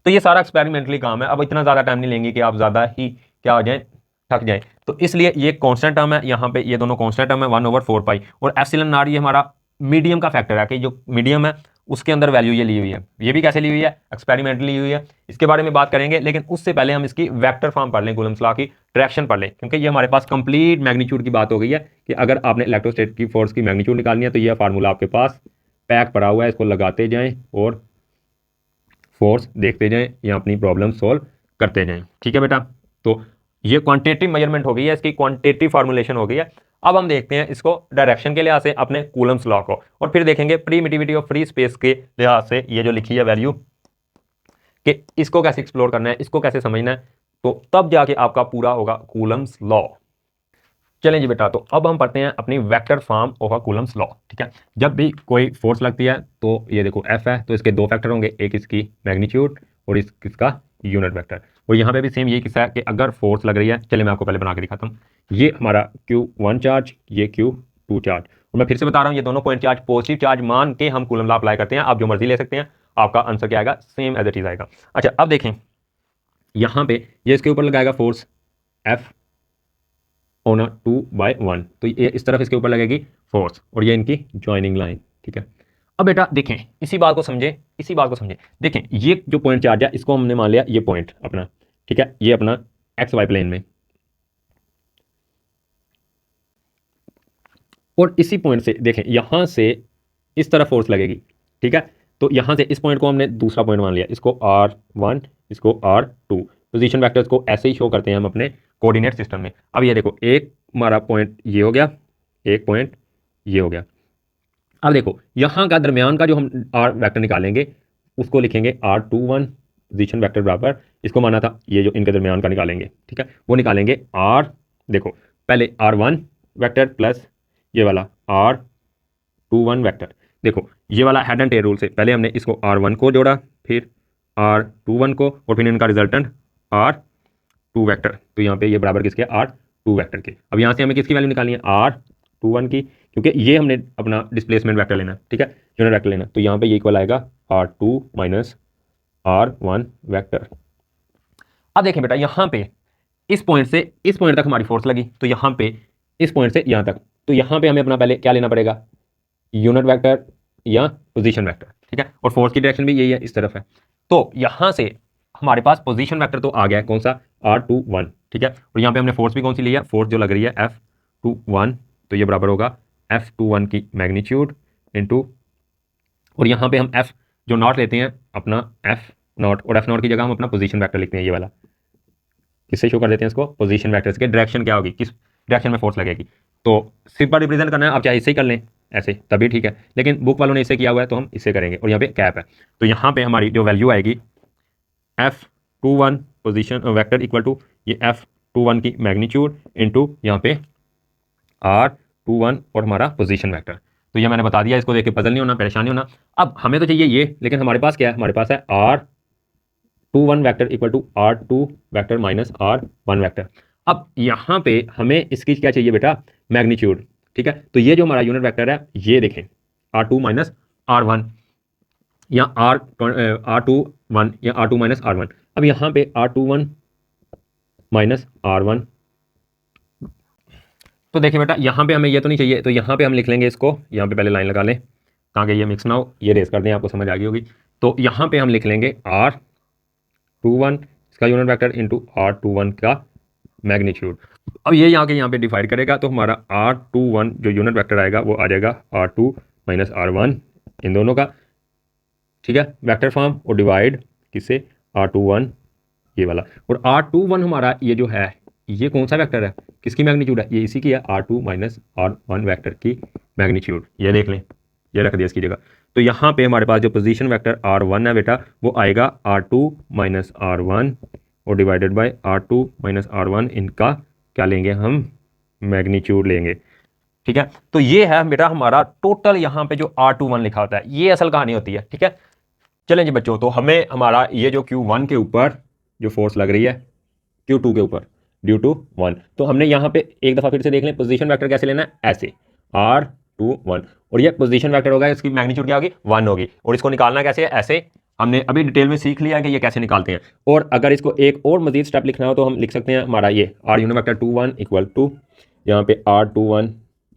तो ये सारा एक्सपेरिमेंटली काम है, अब इतना ज़्यादा टाइम नहीं लेंगे कि आप ज़्यादा ही क्या हो जाए, थक जाए। तो इसलिए ये कांस्टेंट टर्म है, यहाँ पे ये दोनों कांस्टेंट टर्म है 1/4 पाई। और एप्सिलन नॉट ये हमारा मीडियम का फैक्टर है कि जो मीडियम है उसके अंदर वैल्यू ये ली हुई है। ये भी कैसे ली हुई है, एक्सपेरिमेंटली ली हुई है, इसके बारे में बात करेंगे। लेकिन उससे पहले हम इसकी वेक्टर फॉर्म पढ़ लें, कूलम्स लॉ की डायरेक्शन पढ़ लें, क्योंकि ये हमारे पास कंप्लीट मैग्नीट्यूड की बात हो गई है कि अगर आपने इलेक्ट्रोस्टैटिक फोर्स की मैग्नीट्यूड निकालनी है तो यह फार्मूला आपके पास पैक पड़ा हुआ है, इसको लगाते जाएं और फोर्स देखते जाएं या अपनी प्रॉब्लम सॉल्व करते जाएं। ठीक है बेटा, तो ये क्वांटिटेटिव मेजरमेंट हो गई है, इसकी क्वांटिटेटिव फार्मूलेशन हो गई है। अब हम देखते हैं इसको डायरेक्शन के लिहाज से अपने कूलम्स लॉ को, और फिर देखेंगे परमिटिविटी ऑफ फ्री स्पेस के लिहाज से ये जो लिखी है वैल्यू कि इसको कैसे एक्सप्लोर करना है, इसको कैसे समझना है, तो तब जाके आपका पूरा होगा कूलम्स लॉ। चलें जी बेटा, तो अब हम पढ़ते हैं अपनी vector form of a Coulomb's law. ठीक है, जब भी कोई फोर्स लगती है तो ये देखो F है, तो इसके दो फैक्टर होंगे, एक इसकी मैग्नीट्यूड और इसका यूनिट वेक्टर। और यहाँ पे भी सेम यही किस्सा है कि अगर फोर्स लग रही है, चलिए मैं आपको पहले बना के दिखाता हूँ। ये हमारा Q1 चार्ज, ये Q2 चार्ज। और मैं फिर से बता रहा हूँ, ये दोनों पॉइंट चार्ज पॉजिटिव चार्ज मान के हम कूलम लॉ अप्लाई करते हैं। आप जो मर्जी ले सकते हैं, आपका आंसर क्या आएगा, सेम एज इट इज आएगा। अच्छा अब देखें, यहाँ पे ये इसके ऊपर लगाएगा फोर्स F ऑन 2/1, तो ये इस तरफ इसके ऊपर लगेगी फोर्स और ये इनकी ज्वाइनिंग लाइन। ठीक है, अब बेटा देखें, इसी बात को समझें, इसी बात को समझें। देखें ये जो पॉइंट चार्ज है इसको हमने मान लिया ये पॉइंट अपना, ठीक है, ये अपना XY प्लेन में, और इसी पॉइंट से देखें यहां से इस तरफ फोर्स लगेगी। ठीक है, तो यहां से इस पॉइंट को हमने दूसरा पॉइंट मान लिया, इसको R1 इसको R2। पोजीशन वेक्टर्स को ऐसे ही शो करते हैं हम अपने कोऑर्डिनेट सिस्टम में। अब ये देखो, एक हमारा पॉइंट ये हो गया, एक पॉइंट ये हो गया। अब देखो यहाँ का दरमियान का जो हम आर वेक्टर निकालेंगे उसको लिखेंगे R21 पोजीशन वेक्टर बराबर, इसको माना था ये जो इनके दरमियान का निकालेंगे, ठीक है, वो निकालेंगे R, देखो पहले R1 वेक्टर प्लस ये वाला R21 वेक्टर। देखो ये वाला हेड एंड टेल रूल से पहले हमने इसको R1 को जोड़ा, फिर R21 को, और फिर इनका रिजल्टेंट R2 वेक्टर। तो यहाँ पे ये बराबर किसके, R2 वेक्टर के। अब यहाँ से हमें किसकी वैल्यू निकालनी है, R21 की, क्योंकि ये हमने अपना डिस्प्लेसमेंट वेक्टर लेना है, ठीक है, यूनिट वेक्टर लेना। तो यहाँ पे ये इक्वल आएगा R2 माइनस R1 वेक्टर। अब देखें बेटा, यहाँ पे इस पॉइंट से इस पॉइंट तक हमारी फोर्स लगी, तो यहाँ पे इस पॉइंट से यहाँ तक, तो यहाँ पे हमें अपना पहले क्या लेना पड़ेगा, यूनिट वेक्टर या पोजीशन वेक्टर। ठीक है, और फोर्स की डायरेक्शन भी यही है, इस तरफ है। तो यहाँ से हमारे पास पोजीशन वेक्टर तो आ गया है, कौन सा, R21। ठीक है, और यहाँ पे हमने फोर्स भी कौन सी ली है, फोर्स जो लग रही है F21, तो ये बराबर होगा F21 की मैग्नीट्यूड इंटू, और यहाँ पे हम F जो नॉट लेते हैं अपना F नॉट, और F नॉट की जगह हम अपना पोजीशन वेक्टर लिखते हैं, ये वाला किससे शो कर देते हैं इसको, पोजीशन वेक्टर के डायरेक्शन क्या होगी, किस डायरेक्शन में फोर्स लगेगी। तो सिंपल रिप्रेजेंट करना है, आप चाहे इससे ही कर लें ऐसे तभी ठीक है, लेकिन बुक वालों ने इससे किया हुआ है तो हम इससे करेंगे। और यहाँ पे कैप है, तो यहाँ पे हमारी जो वैल्यू आएगी F21 position vector equal to ये F21 की मैग्नीट्यूड इंटू यहाँ पे R21 और हमारा पोजीशन वेक्टर। तो ये मैंने बता दिया, इसको देख के पजल नहीं होना, परेशानी होना। अब हमें तो चाहिए ये, लेकिन हमारे पास क्या है, हमारे पास है R21 vector equal to R2 vector minus R1 vector. अब यहाँ पे हमें इसकी क्या चाहिए बेटा, मैग्नीट्यूड। ठीक है, तो ये जो हमारा यूनिट वेक्टर है ये देखें R2 माइनस R1 या R21 या R2 माइनस R1। अब यहाँ पे R21 माइनस R1, तो देखिए बेटा यहाँ पे हमें ये तो नहीं चाहिए, तो यहाँ पे हम लिख लेंगे इसको, यहाँ पे पहले लाइन लगा लें ताकि ये मिक्स ना हो, ये रेस कर दें, आपको समझ आ गई होगी। तो यहाँ पे हम लिख लेंगे R21 इसका यूनिट वेक्टर इंटू R21 का मैग्नीट्यूड। अब ये यहाँ पे डिवाइड करेगा तो हमारा R21 जो यूनिट वेक्टर आएगा वो आ जाएगा R2 माइनस R1 इन दोनों का, ठीक है, वेक्टर फॉर्म, और डिवाइड किससे, R21 ये वाला। और R21 हमारा ये जो है ये कौन सा वेक्टर है, किसकी मैग्नीट्यूड है, ये इसी की है, R2 माइनस R1 वेक्टर की मैग्नीट्यूड। ये देख लें, ये रख दिया इसकी जगह। तो यहाँ पे हमारे पास जो पोजीशन वेक्टर R1 है बेटा वो आएगा R2 माइनस R1 और divided by R2 minus R1, इनका क्या लेंगे हम, मैग्नीट्यूड लेंगे, ठीक है। तो ये है बेटा हमारा टोटल यहाँ पे जो R21 लिखा होता है, ये असल कहानी होती है, ठीक है। चलें जी बच्चों, तो हमें हमारा ये जो Q1 के ऊपर जो फोर्स लग रही है Q2 के ऊपर ड्यू टू 1, तो हमने यहाँ पे एक दफ़ा फिर से देख लें पोजीशन वेक्टर कैसे लेना है, ऐसे R21, और ये पोजीशन वेक्टर होगा, इसकी मैग्नीट्यूड क्या होगी, 1 होगी, और इसको निकालना कैसे है, ऐसे हमने अभी डिटेल में सीख लिया है कि ये कैसे निकालते हैं। और अगर इसको एक और मजीद स्टेप लिखना हो तो हम लिख सकते हैं हमारा ये R unit vector 21 equal to यहाँ पे R21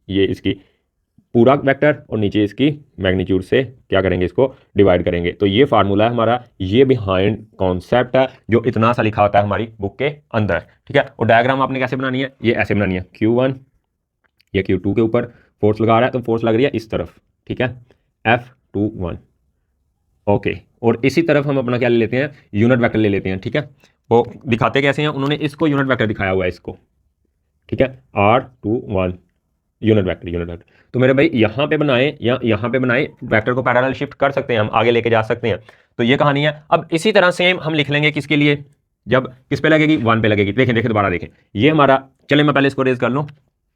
ये इसकी पूरा वेक्टर और नीचे इसकी मैग्नीट्यूड से क्या करेंगे, इसको डिवाइड करेंगे। तो ये फार्मूला है हमारा, ये बिहाइंड कॉन्सेप्ट है जो इतना सा लिखा होता है हमारी बुक के अंदर, ठीक है। और डायग्राम आपने कैसे बनानी है, ये ऐसे बनानी है, Q1 ये Q2 के ऊपर फोर्स लगा रहा है तो फोर्स लग रही है इस तरफ, ठीक है, F21, ओके। और इसी तरफ हम अपना क्या ले लेते हैं, यूनिट वेक्टर ले लेते हैं, ठीक है। वो दिखाते कैसे हैं, उन्होंने इसको यूनिट वेक्टर दिखाया हुआ है इसको, ठीक है, R21 यूनिट वेक्टर। तो मेरे भाई यहाँ पे बनाए या यहाँ पे बनाए, वेक्टर को पैरेलल शिफ्ट कर सकते हैं, हम आगे लेके जा सकते हैं। तो ये कहानी है। अब इसी तरह सेम हम लिख लेंगे किसके लिए, जब किस पे लगेगी, 1 पे लगेगी। देखें दोबारा देखें, ये हमारा, चले मैं पहले इसको रेज कर लूँ,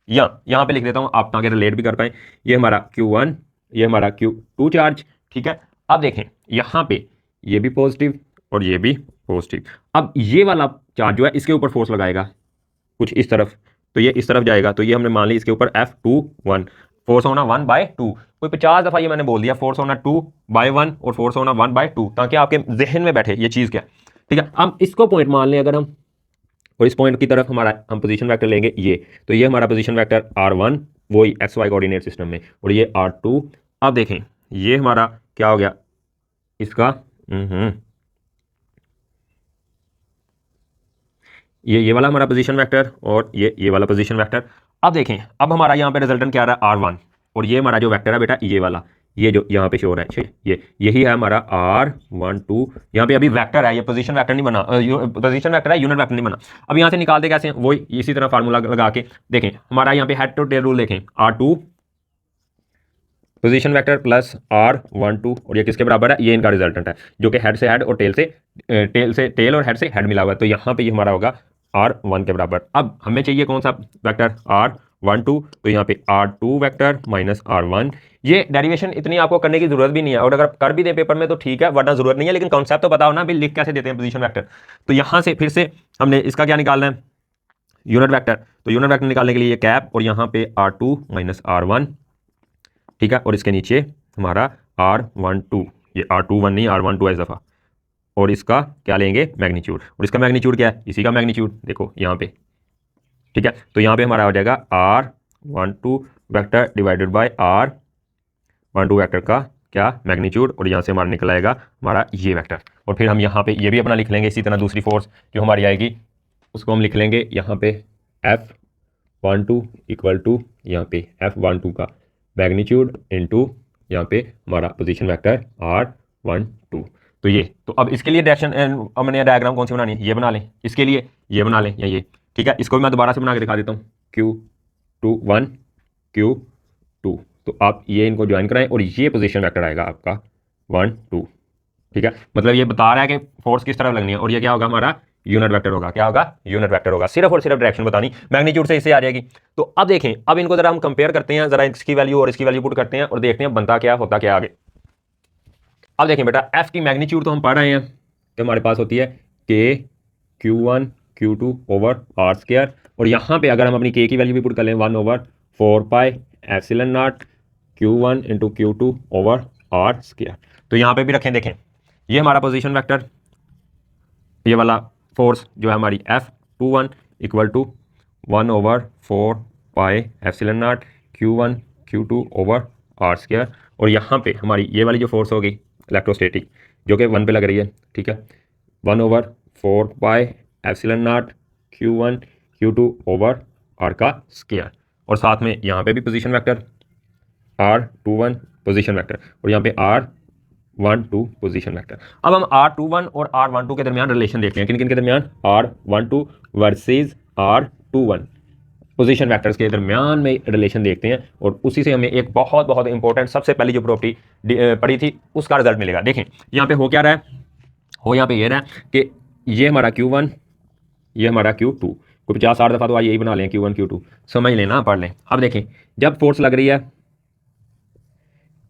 यहाँ पे लिख देता हूँ आप ताकि रिलेट भी कर पाए। ये हमारा Q1, ये हमारा Q2 चार्ज, ठीक है। अब देखें यहाँ पे ये भी पॉजिटिव और ये भी पॉजिटिव। अब ये वाला चार्ज जो है इसके ऊपर फोर्स लगाएगा कुछ इस तरफ, तो ये इस तरफ जाएगा, तो ये हमने मान ली इसके ऊपर F21, फोर्स होना 1/2। कोई 50 दफ़ा ये मैंने बोल दिया, फोर्स होना 2/1 और फोर्स होना 1/2, ताकि आपके जहन में बैठे ये चीज़ क्या, ठीक है। अब इसको पॉइंट मान लें अगर हम, और इस पॉइंट की तरफ हमारा हम पोजीशन वेक्टर लेंगे ये, तो ये हमारा पोजीशन वेक्टर R1 वही XY कोऑर्डिनेट सिस्टम में, और ये R2। अब देखें ये हमारा क्या हो गया इसका, ये वाला हमारा पोजीशन वेक्टर और ये वाला पोजीशन वेक्टर। अब देखें अब हमारा यहाँ पे रिजल्टेंट क्या आ रहा है, R1, और ये हमारा जो वेक्टर है बेटा ये वाला, ये जो यहाँ पे शो हो रहा है, यही है हमारा R12। यहाँ पे अभी वेक्टर है, ये पोजीशन वेक्टर नहीं बना, पोजीशन वेक्टर है, यूनिट वेक्टर नहीं बना। अब यहाँ से निकालते कैसे हैं, वही इसी तरह फार्मूला लगा के देखें, हमारा यहाँ पे हेड टू टेल रूल देखें, R2 position vector plus R12, और ये किसके बराबर है, ये इनका रिजल्टेंट है जो कि हेड से हेड और टेल और हेड से हेड मिला हुआ है। तो यहाँ पे ये हमारा होगा R1 के बराबर। अब हमें चाहिए कौन सा वेक्टर, R12, तो यहाँ पे R2 वेक्टर माइनस R1। ये डेरिवेशन इतनी आपको करने की जरूरत भी नहीं है, और अगर कर भी दे पेपर में तो ठीक है, वरना जरूरत नहीं है, लेकिन कॉन्सेप्ट तो पता हो ना भी लिख कैसे देते हैं पोजीशन वेक्टर। तो यहाँ से फिर से हमने इसका क्या निकालना है, यूनिट वेक्टर। तो यूनिट वेक्टर निकालने के लिए ये कैप, और यहाँ पे R2 माइनस R1, ठीक है, और इसके नीचे हमारा R12, ये R21 नहीं R12 है इस दफ़ा, और इसका क्या लेंगे, मैग्नीट्यूड। और इसका मैग्नीट्यूड क्या है, इसी का मैग्नीट्यूड देखो यहाँ पे, ठीक है। तो यहाँ पे हमारा हो जाएगा R12 vector divided by R12 vector का क्या मैग्नीट्यूड, और यहाँ से हमारा निकल आएगा हमारा ये वेक्टर। और फिर हम यहाँ पे ये भी अपना लिख लेंगे, इसी तरह दूसरी फोर्स जो हमारी आएगी उसको हम लिख लेंगे यहाँ पे F12 इक्वल टू यहाँ पे F12 का मैग्नीट्यूड इनटू यहाँ पे हमारा पोजीशन वेक्टर R12। तो ये, तो अब इसके लिए डायरेक्शन हमने डायग्राम कौन सी बनानी है, ये बना लें, इसके लिए ये बना लें या ये, ठीक है। इसको भी मैं दोबारा से बना के दिखा देता हूँ, Q21 Q2, तो आप ये इनको ज्वाइन कराएं और ये पोजीशन वेक्टर आएगा आपका 1 2, ठीक है। मतलब ये बता रहा है कि फोर्स किस तरफ लगनी है, और ये क्या होगा हमारा यूनिट वेक्टर होगा, क्या होगा, यूनिट वेक्टर होगा, सिर्फ और सिर्फ डायरेक्शन बतानी, मैग्नीट्यूड से इससे आ जाएगी। तो अब देखें, अब इनको जरा हम कंपेयर करते हैं, जरा इसकी वैल्यू और इसकी वैल्यू पुट करते हैं और देखते हैं बनता क्या होता क्या आगे। अब देखें बेटा, एफ की मैग्नीट्यूड तो हम पढ़ रहे हैं कि हमारे पास होती है के Q1 Q2 over R square, और यहाँ पे अगर हम अपनी के की वैल्यू भी पुट कर लें 1/4 pi epsilon naught Q1 into Q2 over R square. तो यहाँ पे भी रखें, देखें ये हमारा पोजीशन वेक्टर, ये वाला फोर्स जो है हमारी F21 equal to 1/4 pi epsilon naught Q1 Q2 over R square, और यहाँ पे हमारी ये वाली जो फोर्स होगी इलेक्ट्रोस्टैटिक जो कि 1 पे लग रही है, ठीक है, 1/4 pi epsilon naught Q1 Q2 over R का स्क्वायर, और साथ में यहाँ पे भी position vector R21 position vector, और यहाँ पे R12 पोजीशन वेक्टर। अब हम R21 और R12 के दरमियान रिलेशन देखते हैं, किन किन के दरमियान, R12 versus R21 position vectors के दरमियान में रिलेशन देखते हैं, और उसी से हमें एक बहुत बहुत इंपॉर्टेंट सबसे पहली जो प्रॉपर्टी पढ़ी थी उसका रिजल्ट मिलेगा। देखें यहाँ पे हो क्या रहा है, हो यहाँ पे ये रहा है कि ये हमारा Q1 ये हमारा Q2 को 50-60 दफ़ा तो आज यही बना लें Q1 Q2, समझ लें ना, पढ़ लें। अब देखें जब फोर्स लग रही है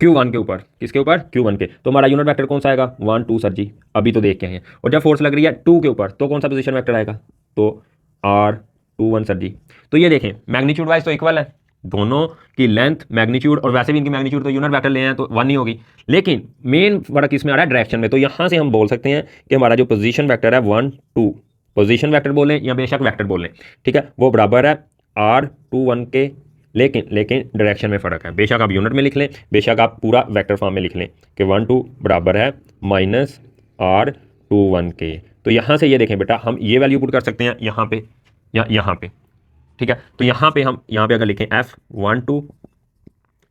Q1 के ऊपर, किसके ऊपर, Q1 के, तो हमारा यूनिट वेक्टर कौन सा आएगा, 1 2 सर जी, अभी तो देख के आए हैं। और जब फोर्स लग रही है 2 के ऊपर तो कौन सा पोजीशन वेक्टर आएगा, तो R21 सर जी। तो ये देखें मैग्नीट्यूड वाइज तो इक्वल है, दोनों की लेंथ मैग्नीट्यूड, और वैसे भी इनकी मैग्नीट्यूड तो यूनिट वेक्टर ले हैं तो 1 ही होगी, लेकिन मेन फर्क इसमें आ रहा है डायरेक्शन में। तो यहाँ से हम बोल सकते हैं कि हमारा जो पोजीशन वेक्टर है 1 2, पोजीशन वेक्टर बोलें या बेशक वेक्टर बोलें, ठीक है, वो बराबर है R21 के, लेकिन डायरेक्शन में फ़र्क है। बेशक आप यूनिट में लिख लें, बेशक आप पूरा वेक्टर फॉर्म में लिख लें कि 1 2 बराबर है -R21 के। तो यहाँ से ये देखें बेटा, हम ये वैल्यू पुट कर सकते हैं यहाँ पे या यहाँ पे, ठीक है। तो यहाँ पे हम यहाँ पे अगर लिखें F12,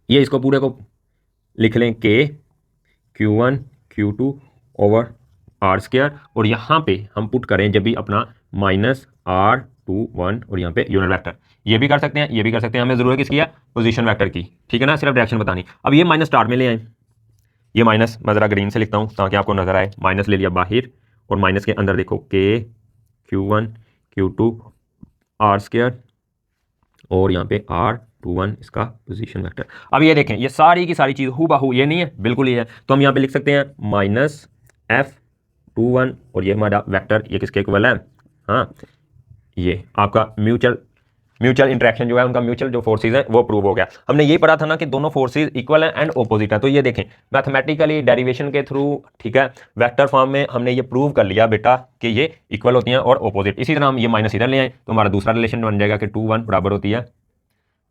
ये इसको पूरे को लिख लें K Q1 Q2 over R square, और यहाँ पे हम पुट करें जब भी अपना -R21 और यहाँ पे यूनिट वेक्टर, ये भी कर सकते हैं, ये भी कर सकते हैं, हमें जरूरत किसकी है, पोजीशन वेक्टर की, ठीक है ना, सिर्फ डायरेक्शन बतानी। अब ये माइनस स्टार्ट में ले आए, ये माइनस मैं ज़रा ग्रीन से लिखता हूँ ताकि आपको नजर आए, माइनस ले लिया बाहर, और माइनस के अंदर देखो K Q1 Q2 R square, और यहाँ पे R21 इसका पोजीशन वेक्टर। अब ये देखें ये सारी की सारी चीज़ हूबहू ये नहीं है, बिल्कुल ये है, तो हम यहाँ पे लिख सकते हैं -F21, और ये हमारा वेक्टर ये किसके इक्वल है, हाँ, ये आपका म्यूचुअल इंटरेक्शन जो है, उनका म्यूचुअल जो फोर्सेज है वो प्रूव हो गया। हमने ये पढ़ा था ना कि दोनों फोर्सेज इक्वल हैं एंड ऑपोजिट है, तो ये देखें मैथमेटिकली डेरिवेशन के थ्रू, ठीक है, वेक्टर फॉर्म में हमने ये प्रूव कर लिया बेटा कि ये इक्वल होती हैं और ऑपोजिट। इसी तरह हम ये माइनस इधर ले आए तो हमारा दूसरा रिलेशन बन जाएगा कि 2 1 बराबर होती है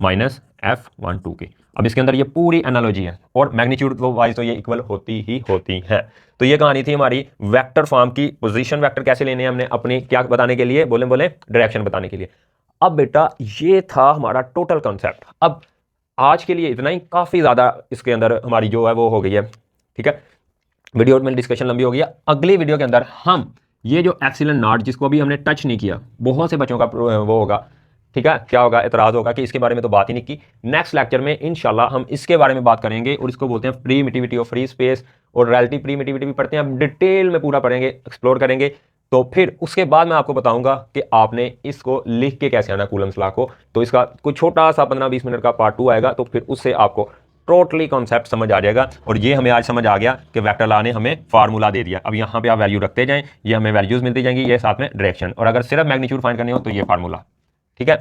-F12 के। अब इसके अंदर ये पूरी एनालॉजी है, और मैग्नीट्यूड वाइज तो ये इक्वल होती ही होती है। तो ये कहानी थी हमारी वेक्टर फॉर्म की, पोजीशन वेक्टर कैसे लेने हैं हमने अपने, क्या बताने के लिए, बोले डायरेक्शन बताने के लिए। अब बेटा ये था हमारा टोटल कॉन्सेप्ट। अब आज के लिए इतना ही, काफ़ी ज़्यादा इसके अंदर हमारी जो है वो हो गई है, ठीक है, वीडियो में डिस्कशन लंबी हो गई है। अगली वीडियो के अंदर हम ये जो एप्सिलॉन नॉट जिसको अभी हमने टच नहीं किया, बहुत से बच्चों का वो होगा, ठीक है, क्या होगा, एतराज़ होगा कि इसके बारे में तो बात ही नहीं की। नेक्स्ट लेक्चर में इंशाल्लाह हम इसके बारे में बात करेंगे, और इसको बोलते हैं प्रीमिटिविटी ऑफ फ्री स्पेस, और रिलेटिव प्रीमिटिविटी भी पढ़ते हैं, हम डिटेल में पूरा पढ़ेंगे, एक्सप्लोर करेंगे। तो फिर उसके बाद मैं आपको बताऊंगा कि आपने इसको लिख के कैसे आना कूलम्स लॉ को। तो इसका कुछ छोटा सा 15-20 मिनट का पार्ट 2 आएगा, तो फिर उससे आपको टोटली कॉन्सेप्ट समझ आ जाएगा। और ये हमें आज समझ आ गया कि वेक्टर लॉ ने हमें फार्मूला दे दिया। अब यहाँ पे आप वैल्यू रखते जाएं, ये हमें वैल्यूज मिलती जाएंगी, ये साथ में डायरेक्शन, और अगर सिर्फ मैग्नीट्यूड फाइंड करनी हो तो ये फार्मूला, ठीक है।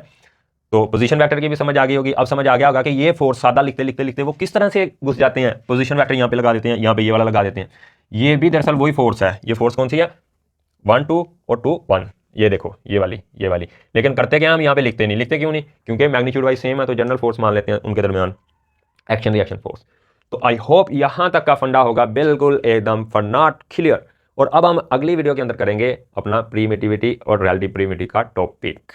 तो पोजीशन वेक्टर की भी समझ आ गई होगी। अब समझ आ गया होगा कि ये फोर्स सादा लिखते लिखते लिखते वो किस तरह से घुस जाते हैं, पोजीशन वेक्टर यहाँ पे लगा देते हैं, यहाँ पे ये वाला लगा देते हैं, ये भी दरअसल वही फोर्स है। ये फोर्स कौन सी है, 1 2 और 2 1, ये देखो ये वाली। लेकिन करते क्या हम यहाँ पे लिखते नहीं, लिखते क्यों नहीं, क्योंकि मैग्नीट्यूड वाइज सेम है, तो जनरल फोर्स मान लेते हैं उनके दरमियान, एक्शन रिएक्शन फोर्स। तो आई होप यहाँ तक का फंडा होगा बिल्कुल एकदम फंडा क्लियर। और अब हम अगली वीडियो के अंदर करेंगे अपना प्रीमिटिविटी और रिलेटिव प्रीमिटिविटी का टॉपिक।